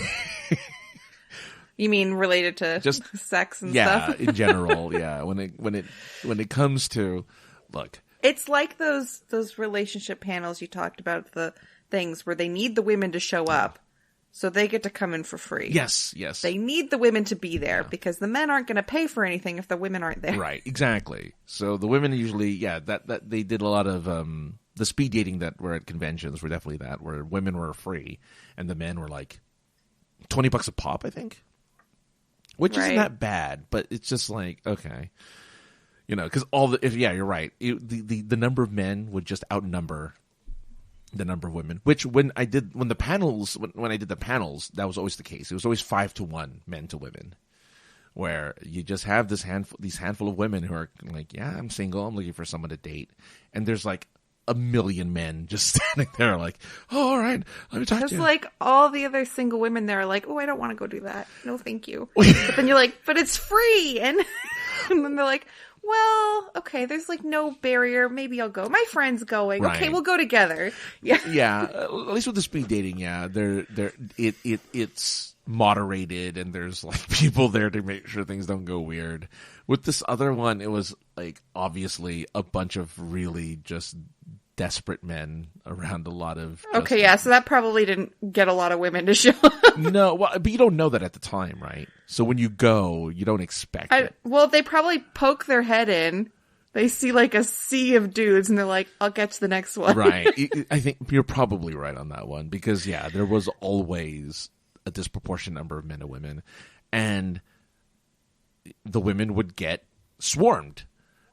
You mean related to just sex and stuff? Yeah, in general. Yeah. When it comes to, look. It's like those relationship panels you talked about, the things where they need the women to show up So they get to come in for free. Yes. They need the women to be there because the men aren't going to pay for anything if the women aren't there. Right, exactly. So the women usually, that they did a lot of the speed dating that were at conventions were definitely that, where women were free and the men were like $20 a pop, I think. Which isn't that bad, but it's just like, okay. Because you're right. The number of men would just outnumber the number of women. Which when I did the panels, that was always the case. It was always 5-1 men to women, where you just have these handful of women who are like, yeah, I'm single, I'm looking for someone to date, and there's like a million men just standing there like, oh, all right, let me talk to you. It's like all the other single women there are like, oh, I don't want to go do that. No, thank you. But then you're like, but it's free. And then they're like, well, okay, there's like no barrier. Maybe I'll go. My friend's going. Right. Okay, we'll go together. Yeah. Yeah. At least with the speed dating, it's moderated and there's like people there to make sure things don't go weird. With this other one, it was like obviously a bunch of really just desperate men around a lot of. Okay, yeah, so that probably didn't get a lot of women to show up. No, well, but you don't know that at the time, right? So when you go, you don't expect it. Well, they probably poke their head in. They see like a sea of dudes and they're like, I'll get to the next one. Right. I think you're probably right on that one because, yeah, there was always a disproportionate number of men and women. And the women would get swarmed.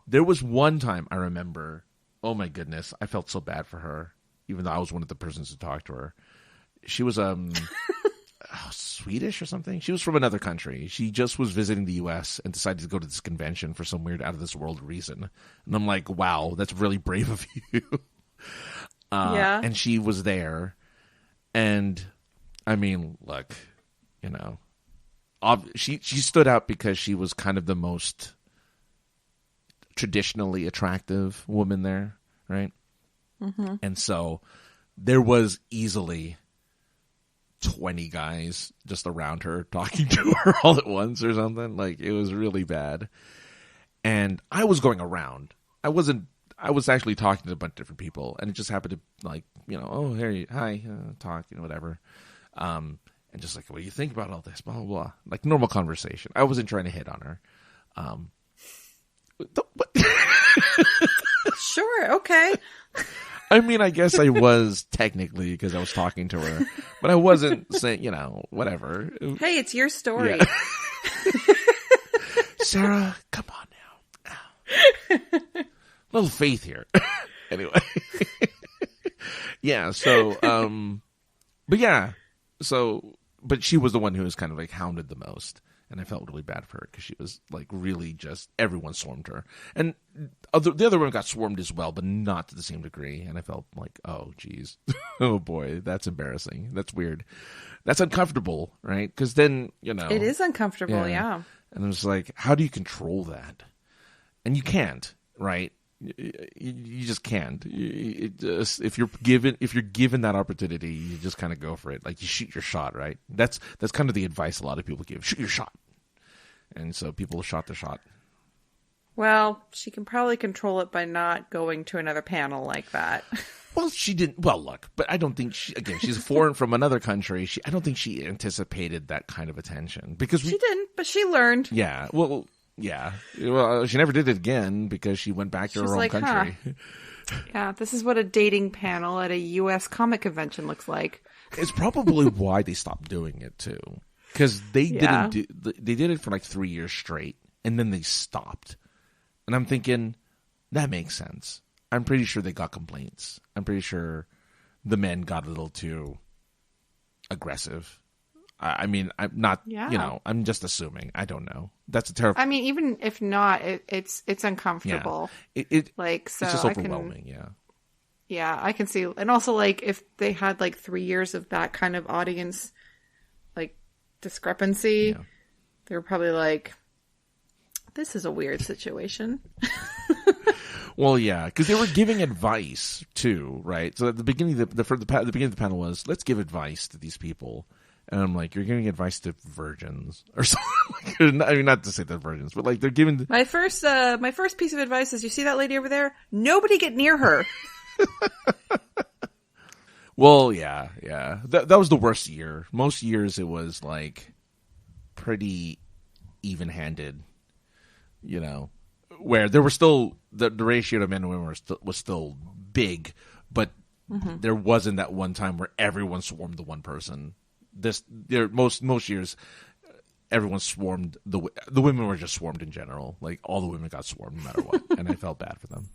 There was one time I remember, oh my goodness, I felt so bad for her, even though I was one of the persons to talk to her. She was Swedish or something. She was from another country. She just was visiting the U.S. and decided to go to this convention for some weird out-of-this-world reason. And I'm like, wow, that's really brave of you. Yeah. And she was there. And, I mean, look, she stood out because she was kind of the most traditionally attractive woman there, right? Mm-hmm. And so there was easily 20 guys just around her talking to her all at once or something. Like, it was really bad. And I was going around. I was actually talking to a bunch of different people, and it just happened to, like, oh, here, hi, talk, whatever. And just like, what do you think about all this? Blah, blah, blah. Like, normal conversation. I wasn't trying to hit on her. Sure, okay. I mean, I guess I was technically because I was talking to her, but I wasn't saying, whatever. Hey, it's your story. Yeah. Sarah, come on now. Little faith here. Anyway. Yeah, so, but she was the one who was kind of like hounded the most. And I felt really bad for her because she was like really just everyone swarmed her, and the other women got swarmed as well, but not to the same degree. And I felt like, oh geez, oh boy, that's embarrassing. That's weird. That's uncomfortable, right? Because then it is uncomfortable, yeah. And I was like, how do you control that? And you can't, right? You just can't. If you're given that opportunity, you just kind of go for it. Like, you shoot your shot, right? That's kind of the advice a lot of people give. Shoot your shot. And so people shot their shot. Well, she can probably control it by not going to another panel like that. Well, she didn't. Well, look, but I don't think she's foreign from another country. I don't think she anticipated that kind of attention because she didn't, but she learned. Yeah. Well. Yeah. Well, she never did it again because she went back to her own country. Huh. Yeah, this is what a dating panel at a U.S. comic convention looks like. It's probably why they stopped doing it too, because they did it for like 3 years straight, and then they stopped. And I'm thinking that makes sense. I'm pretty sure they got complaints. I'm pretty sure the men got a little too aggressive. I mean, I'm not, I'm just assuming. I don't know. That's a terrible. I mean, even if not, it's uncomfortable. Yeah. So it's just overwhelming. Yeah, I can see. And also, like, if they had like 3 years of that kind of audience, like, discrepancy, they were probably like, this is a weird situation. Well, yeah, because they were giving advice too, right? So at the beginning, the beginning of the panel was, let's give advice to these people. And I'm like, you're giving advice to virgins or something. I mean, not to say they're virgins, but like they're giving. My first piece of advice is: you see that lady over there? Nobody get near her. Well, yeah. That was the worst year. Most years it was like pretty even-handed, where there were still the ratio to men and women was still big, but there wasn't that one time where everyone swarmed the one person. Most years, everyone swarmed the women were just swarmed in general. Like all the women got swarmed no matter what, and I felt bad for them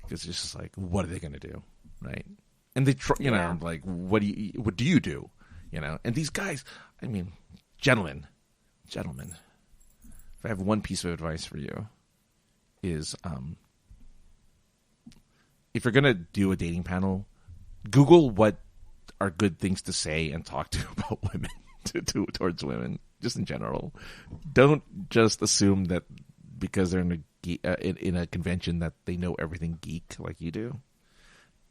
because it's just like, what are they going to do, right? And they, like, what do you do, And these guys, I mean, gentlemen, if I have one piece of advice for you, is if you're gonna do a dating panel, Google what are good things to say and talk to about women, towards women, just in general. Don't just assume that because they're in a convention that they know everything geek like you do,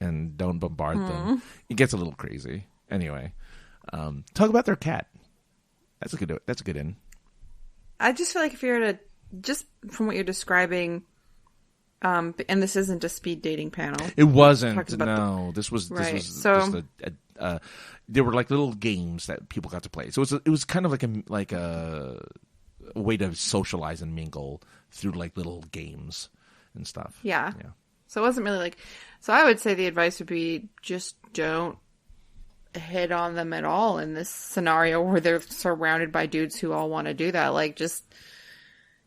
and don't bombard them. It gets a little crazy. Anyway, talk about their cat. That's a good in. I just feel like if you're just from what you're describing, and this isn't a speed dating panel. It wasn't. No, this was right. Just there were like little games that people got to play. So it was kind of like a way to socialize and mingle through like little games and stuff. Yeah. So it wasn't really like. So I would say the advice would be just don't hit on them at all in this scenario where they're surrounded by dudes who all want to do that. Like, just,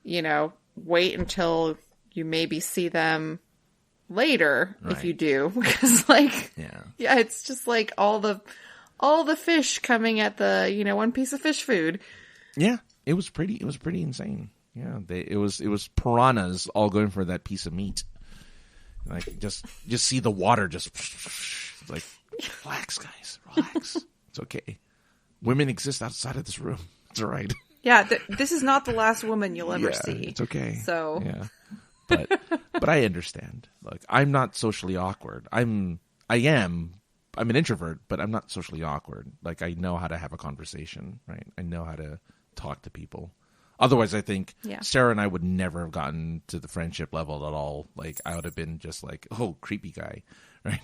wait until you maybe see them later, right, if you do. Because, like, yeah, it's just like all the fish coming at the, one piece of fish food. Yeah, it was pretty insane. Yeah, it was piranhas all going for that piece of meat. Like, just see the water just like, relax, guys, relax. It's okay. Women exist outside of this room. It's all right. Yeah, this is not the last woman you'll ever see. It's okay. So yeah, but I understand. Like, I'm not socially awkward. I'm an introvert, but I'm not socially awkward. Like, I know how to have a conversation, right? I know how to talk to people. Otherwise, I think Sara and I would never have gotten to the friendship level at all. Like, I would have been just like, oh, creepy guy, right?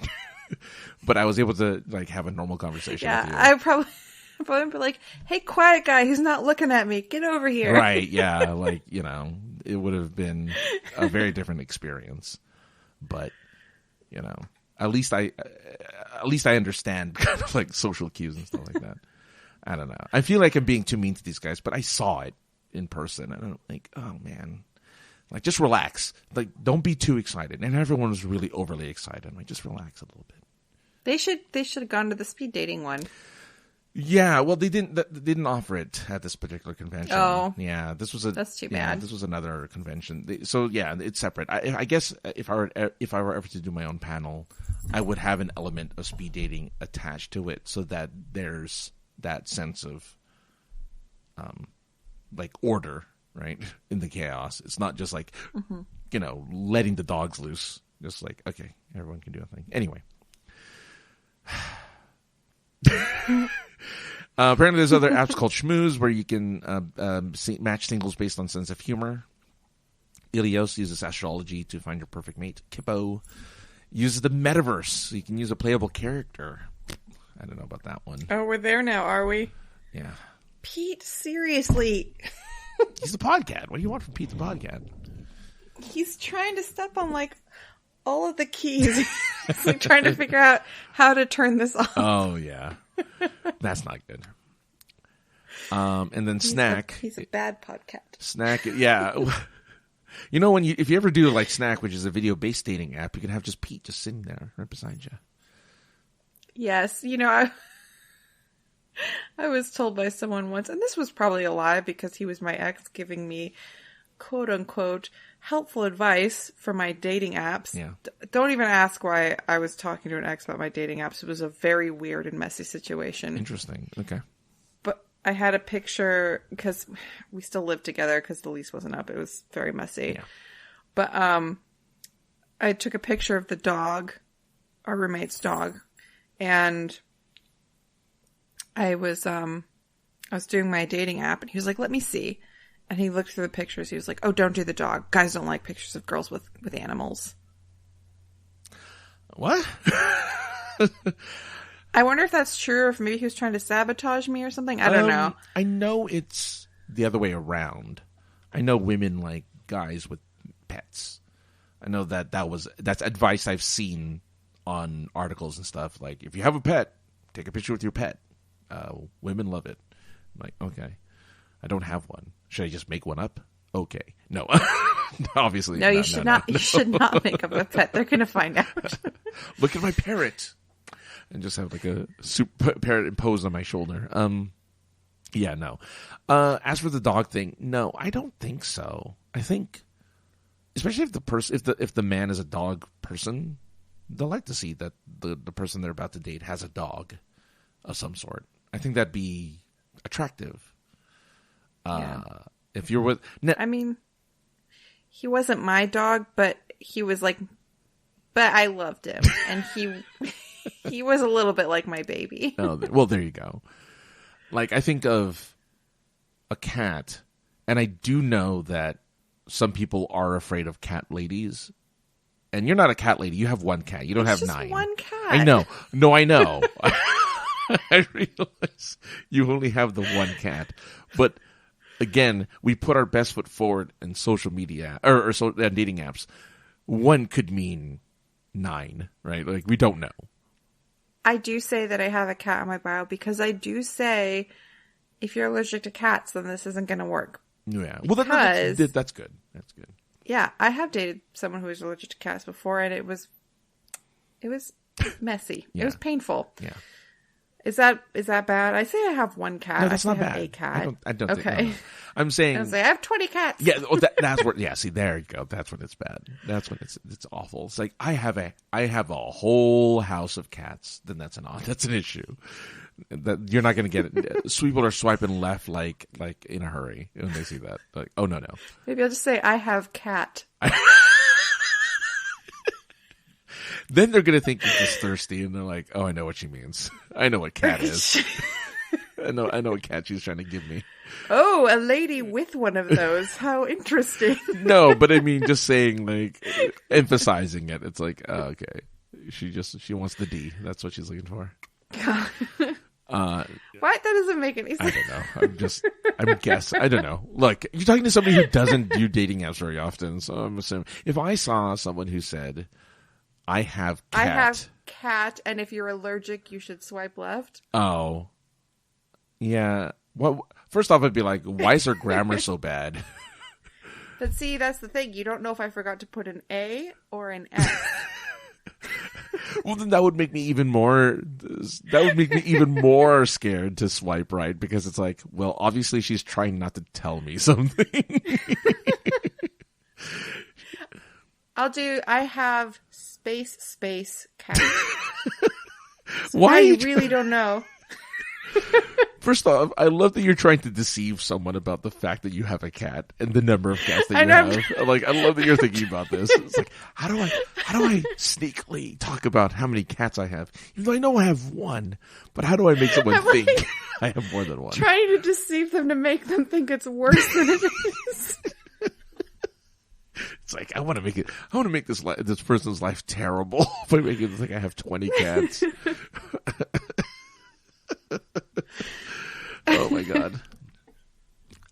But I was able to like have a normal conversation with you. I probably be like, hey, quiet guy who's not looking at me, get over here. Right, yeah. Like, it would have been a very different experience. But, at least I understand kind of like social cues and stuff like that. I don't know. I feel like I'm being too mean to these guys, but I saw it in person. And I'm like, oh man. Like, just relax. Like, don't be too excited. And everyone was really overly excited. I'm like, just relax a little bit. They should have gone to the speed dating one. Yeah, well, they didn't offer it at this particular convention. Oh, yeah, that's too bad. This was another convention. So yeah, it's separate. I guess if I were ever to do my own panel, I would have an element of speed dating attached to it, so that there's that sense of, like, order, right, in the chaos. It's not just like, letting the dogs loose. Just like, okay, everyone can do a thing. Anyway. Apparently there's other apps called Schmooze where you can match singles based on sense of humor. Ilios uses astrology to find your perfect mate. Kippo uses the metaverse, so you can use a playable character. I don't know about that one. Oh, we're there now, are we? Yeah. Pete, seriously. He's the podcast. What do you want from Pete the podcast? He's trying to step on, like, all of the keys. He's like trying to figure out how to turn this off. Oh, yeah. That's not good. And then Snack. He's a bad podcast. Snack, yeah. If you ever do like Snack, which is a video-based dating app, you can have just Pete just sitting there right beside you. Yes. I was told by someone once, and this was probably a lie because he was my ex giving me quote-unquote helpful advice for my dating apps. Yeah. Don't even ask why I was talking to an ex about my dating apps. It was a very weird and messy situation. Interesting. Okay. But I had a picture, because we still lived together because the lease wasn't up. It was very messy. Yeah. But I took a picture of the dog, our roommate's dog, and I was doing my dating app, and he was like, let me see. And he looked through the pictures. He was like, oh, don't do the dog. Guys don't like pictures of girls with animals. What? I wonder if that's true, or if maybe he was trying to sabotage me or something. I don't know. I know it's the other way around. I know women like guys with pets. I know that's advice I've seen on articles and stuff. Like, if you have a pet, take a picture with your pet. Women love it. I'm like, okay. I don't have one. Should I just make one up? Okay. No. Obviously. No, you should not. You should not make up a pet. They're going to find out. Look at my parrot. And just have like a parrot imposed on my shoulder. Yeah, no. As for the dog thing, no, I don't think so. I think, especially if the man is a dog person, they'll like to see that the person they're about to date has a dog of some sort. I think that'd be attractive. Yeah. If you're with, I mean, he wasn't my dog, but he was like, but I loved him, and he was a little bit like my baby. Oh, well, there you go. Like, I think of a cat, and I do know that some people are afraid of cat ladies. And you're not a cat lady. You have one cat. You don't have just 9. One cat. I know. No, I know. I realize you only have the one cat. But again, we put our best foot forward in social media or dating apps. One could mean 9, right? Like, we don't know. I do say that I have a cat in my bio because I do say, if you're allergic to cats, then this isn't going to work. Yeah. Well, that's good. That's good. Yeah, I have dated someone who was allergic to cats before, and it was messy. Yeah. It was painful. Yeah. Is that bad? I say I have one cat. No, that's not have bad. A cat. I don't okay. think. No. I'm saying. I say I have 20 cats. Yeah. Oh, that's where. Yeah. See, there you go. That's when it's bad. That's when it's awful. It's like I have a whole house of cats. Then that's an issue. That you're not going to get it. People are swiping left like in a hurry when they see that. Like, oh no. Maybe I'll just say I have cat. Then they're going to think you're just thirsty, and they're like, "Oh, I know what she means. I know what cat is. I know what cat she's trying to give me." Oh, a lady with one of those. How interesting. No, but I mean, just saying, like, emphasizing it. It's like, oh, okay, she wants the D. That's what she's looking for. God. What? That doesn't make any sense. I don't know. I'm guessing. I don't know. Look, you're talking to somebody who doesn't do dating apps very often, so I'm assuming if I saw someone who said, I have cat, and if you're allergic, you should swipe left. Oh. Yeah. Well, first off, I'd be like, why is her grammar so bad? But see, that's the thing. You don't know if I forgot to put an A or an S. Well, then that would make me even more. That would make me even more scared to swipe right, because it's like, well, obviously she's trying not to tell me something. I have space cat. So why? You really don't know. First off, I love that you're trying to deceive someone about the fact that you have a cat and the number of cats that you have. Like, I love that you're thinking about this. It's like, how do I sneakily talk about how many cats I have? Even though I know I have one, but how do I make someone think I have more than one? Trying to deceive them to make them think it's worse than it is. It's like, I want to make this person's life terrible by making it think I have 20 cats. Oh my god.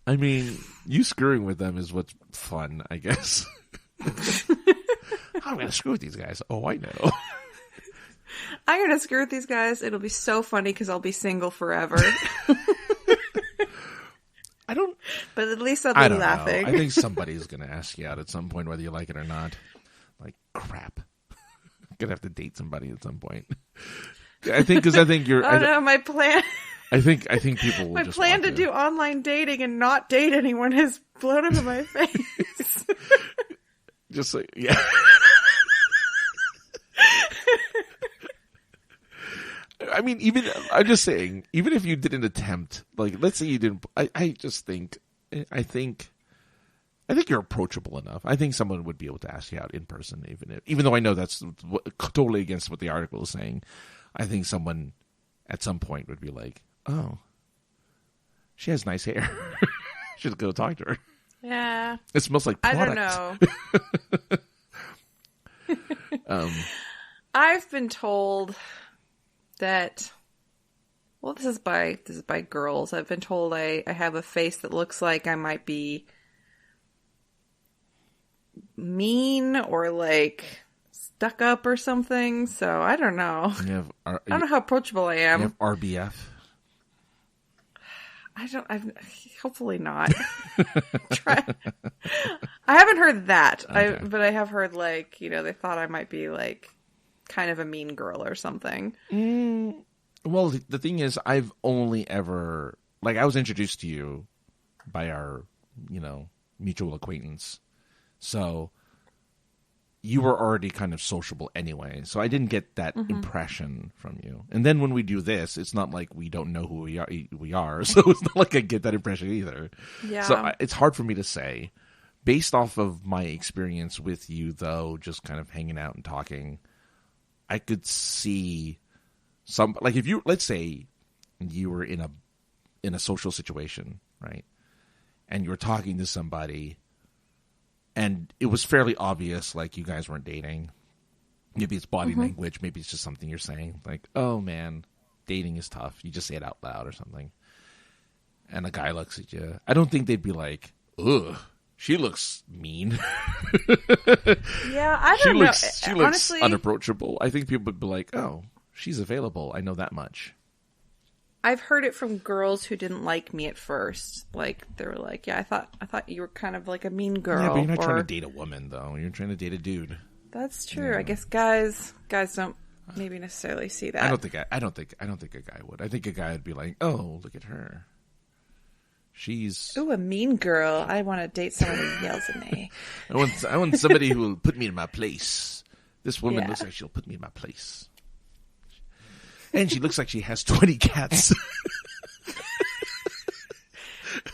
I mean, you screwing with them is what's fun, I guess. I'm going to screw with these guys. Oh, I know. I'm going to screw with these guys. It'll be so funny because I'll be single forever. But at least I'll be laughing. Know. I think somebody's going to ask you out at some point, whether you like it or not. Like, crap. I'm going to have to date somebody at some point. I think you're... Oh no, my plan... I think people will my just plan to do online dating and not date anyone has blown up in my face. Just like, yeah. I mean, I'm just saying, even if you didn't attempt, like, let's say you didn't, I think you're approachable enough. I think someone would be able to ask you out in person, even though I know that's totally against what the article is saying. I think someone at some point would be like, oh, she has nice hair. Should go talk to her. Yeah. It smells like product. I don't know. I've been told that, well, this is by girls. I've been told I have a face that looks like I might be mean or like stuck up or something. So I don't know. I don't know how approachable I am. You have RBF? Hopefully not. I haven't heard that. Okay. But I have heard like, they thought I might be like kind of a mean girl or something. Well, the thing is, I've only ever, like, I was introduced to you by our, mutual acquaintance. So you were already kind of sociable anyway. So I didn't get that impression from you. And then when we do this, it's not like we don't know who we are. So it's not like I get that impression either. Yeah. So it's hard for me to say. Based off of my experience with you, though, just kind of hanging out and talking, I could see some, like, if you, let's say you were in a social situation, right? And you were talking to somebody and it was fairly obvious, like, you guys weren't dating. Maybe it's body language. Maybe it's just something you're saying. Like, oh, man, dating is tough. You just say it out loud or something. And a guy looks at you. I don't think they'd be like, ugh, she looks mean. Yeah, I don't know. She looks honestly unapproachable. I think people would be like, oh, she's available. I know that much. I've heard it from girls who didn't like me at first. Like, they were like, yeah, I thought you were kind of like a mean girl. Yeah, but you're not trying to date a woman, though. You're trying to date a dude. That's true. Yeah. I guess guys don't maybe necessarily see that. I don't think a guy would. I think a guy would be like, oh, look at her. She's Ooh, a mean girl. I want to date someone who yells at me. I want somebody who will put me in my place. This woman looks like she'll put me in my place. And she looks like she has 20 cats.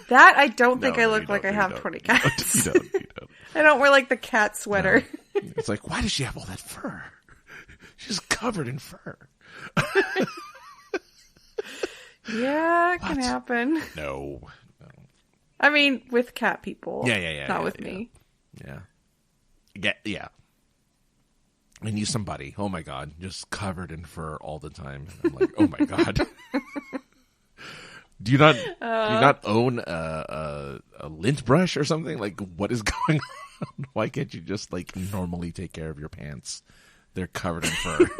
That I don't think I No, look like I have 20 cats. You don't. I don't wear like the cat sweater. No. It's like, why does she have all that fur? She's covered in fur. Yeah, it can happen. No. I mean, with cat people. Yeah. Not with me. Yeah. And you somebody, oh my God, just covered in fur all the time. I'm like, oh my God. Do you not own a lint brush or something? Like, what is going on? Why can't you just like normally take care of your pants? They're covered in fur.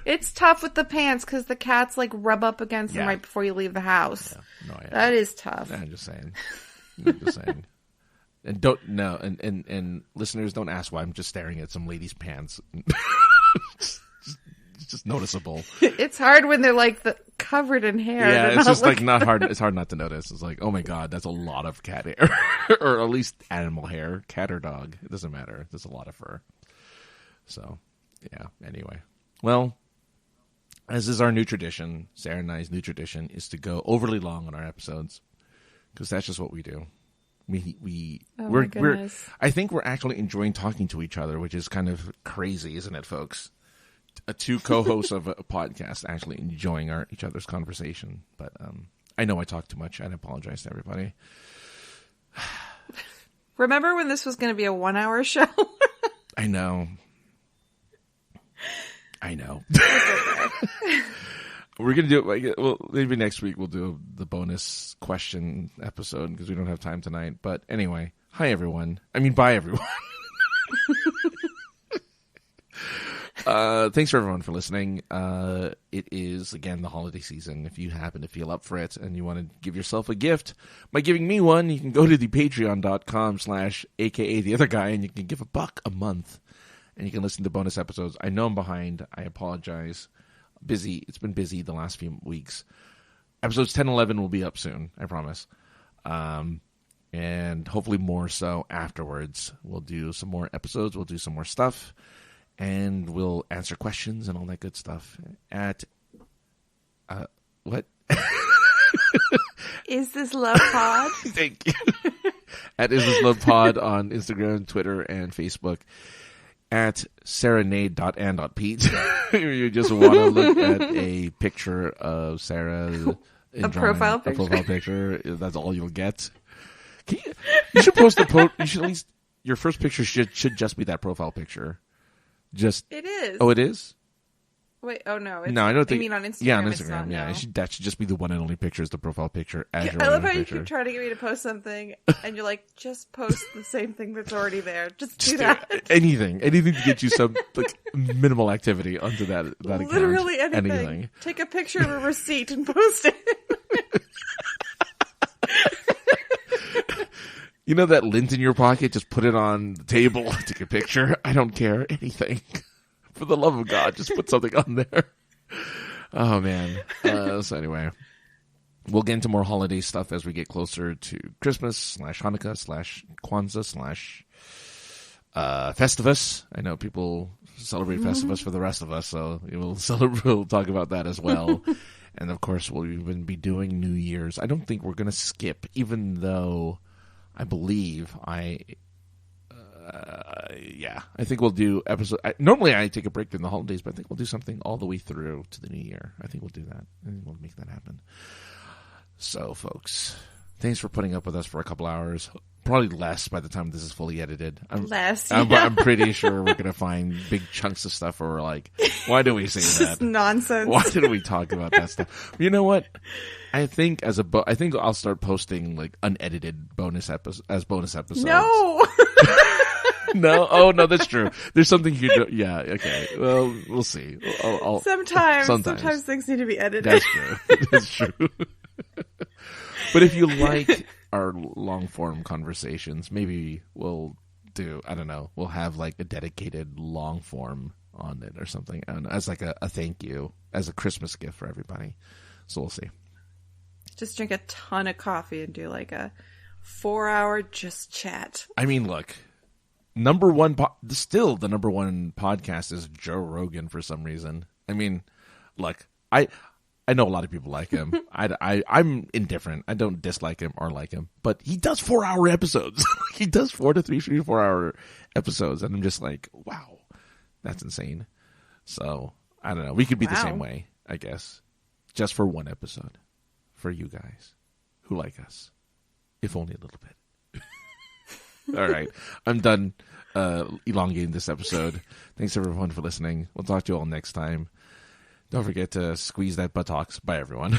It's tough with the pants because the cats like rub up against them right before you leave the house. Yeah. No, that is tough. I'm just saying. And and listeners, don't ask why I'm just staring at some lady's pants. It's just noticeable. It's hard when they're like covered in hair. Yeah, it's just like not hard. It's hard not to notice. It's like, oh my God, that's a lot of cat hair, or at least animal hair, cat or dog. It doesn't matter. There's a lot of fur. So, yeah. Anyway, well, as is our new tradition, Sara and I's new tradition is to go overly long on our episodes because that's just what we do. We're I think we're actually enjoying talking to each other, which is kind of crazy, isn't it, folks? Two co-hosts of a podcast actually enjoying each other's conversation. But I know I talk too much. I apologize to everybody. Remember when this was going to be a 1-hour show? I know. We're going to do it. Well, maybe next week we'll do the bonus question episode because we don't have time tonight. But anyway, bye everyone. Thanks for everyone for listening. It is, again, the holiday season. If you happen to feel up for it and you want to give yourself a gift by giving me one, you can go to the patreon.com/aka the other guy and you can give $1 a month and you can listen to bonus episodes. I know I'm behind. I apologize. Busy. It's been busy the last few weeks. Episodes 10 and 11 will be up soon, I promise. And hopefully more so afterwards. We'll do some more episodes. We'll do some more stuff. And we'll answer questions and all that good stuff at what? Is This Love Pod? Thank you. At Is This Love Pod on Instagram, Twitter, and Facebook. At saranade.and.pete. You just want to look at a picture of Sara. A profile picture. A profile picture. That's all you'll get. You should post you should at least, your first picture should just be that profile picture. It is. Oh, it is? Wait, oh no. No, I don't think. I mean, on Instagram. Yeah, on it's Instagram. not, Yeah, no. that should just be the one and only picture is the profile picture. As your I love only how you picture. keep trying to get me to post something, and you're like, just post the same thing that's already there. Just do that. Anything to get you some like minimal activity onto that account. Literally anything. Take a picture of a receipt and post it. You know that lint in your pocket? Just put it on the table. Take a picture. I don't care. Anything. For the love of God, just put something on there. Oh, man. So anyway, we'll get into more holiday stuff as we get closer to Christmas / Hanukkah / Kwanzaa / Festivus. I know people celebrate Festivus for the rest of us, so we'll talk about that as well. And, of course, we'll even be doing New Year's. I don't think we're going to skip, even though I believe I think we'll do episode. Normally, I take a break during the holidays, but I think we'll do something all the way through to the new year. I think we'll do that. I think we'll make that happen. So, folks, thanks for putting up with us for a couple hours. Probably less by the time this is fully edited. I'm pretty sure we're going to find big chunks of stuff where we're like, why do we say that? Nonsense. Why did we talk about that stuff? You know what? I think I think I'll start posting like unedited bonus episodes. No. No? Oh, no, that's true. There's something you do. Yeah, okay. Well, we'll see. Sometimes things need to be edited. That's true. That's true. But if you like our long form conversations, maybe we'll do, I don't know, we'll have like a dedicated long form on it or something. And as like a thank you, as a Christmas gift for everybody. So we'll see. Just drink a ton of coffee and do like a 4-hour just chat. I mean, look. Still the number one podcast is Joe Rogan for some reason. I mean, look, I know a lot of people like him. I'm indifferent. I don't dislike him or like him, but he does 4-hour episodes. He does 3 to 4 hour episodes, and I'm just like, wow, that's insane. So I don't know. We could be the same way, I guess, just for one episode for you guys who like us, if only a little bit. All right. I'm done elongating this episode. Thanks, everyone, for listening. We'll talk to you all next time. Don't forget to squeeze that buttocks. Bye, everyone.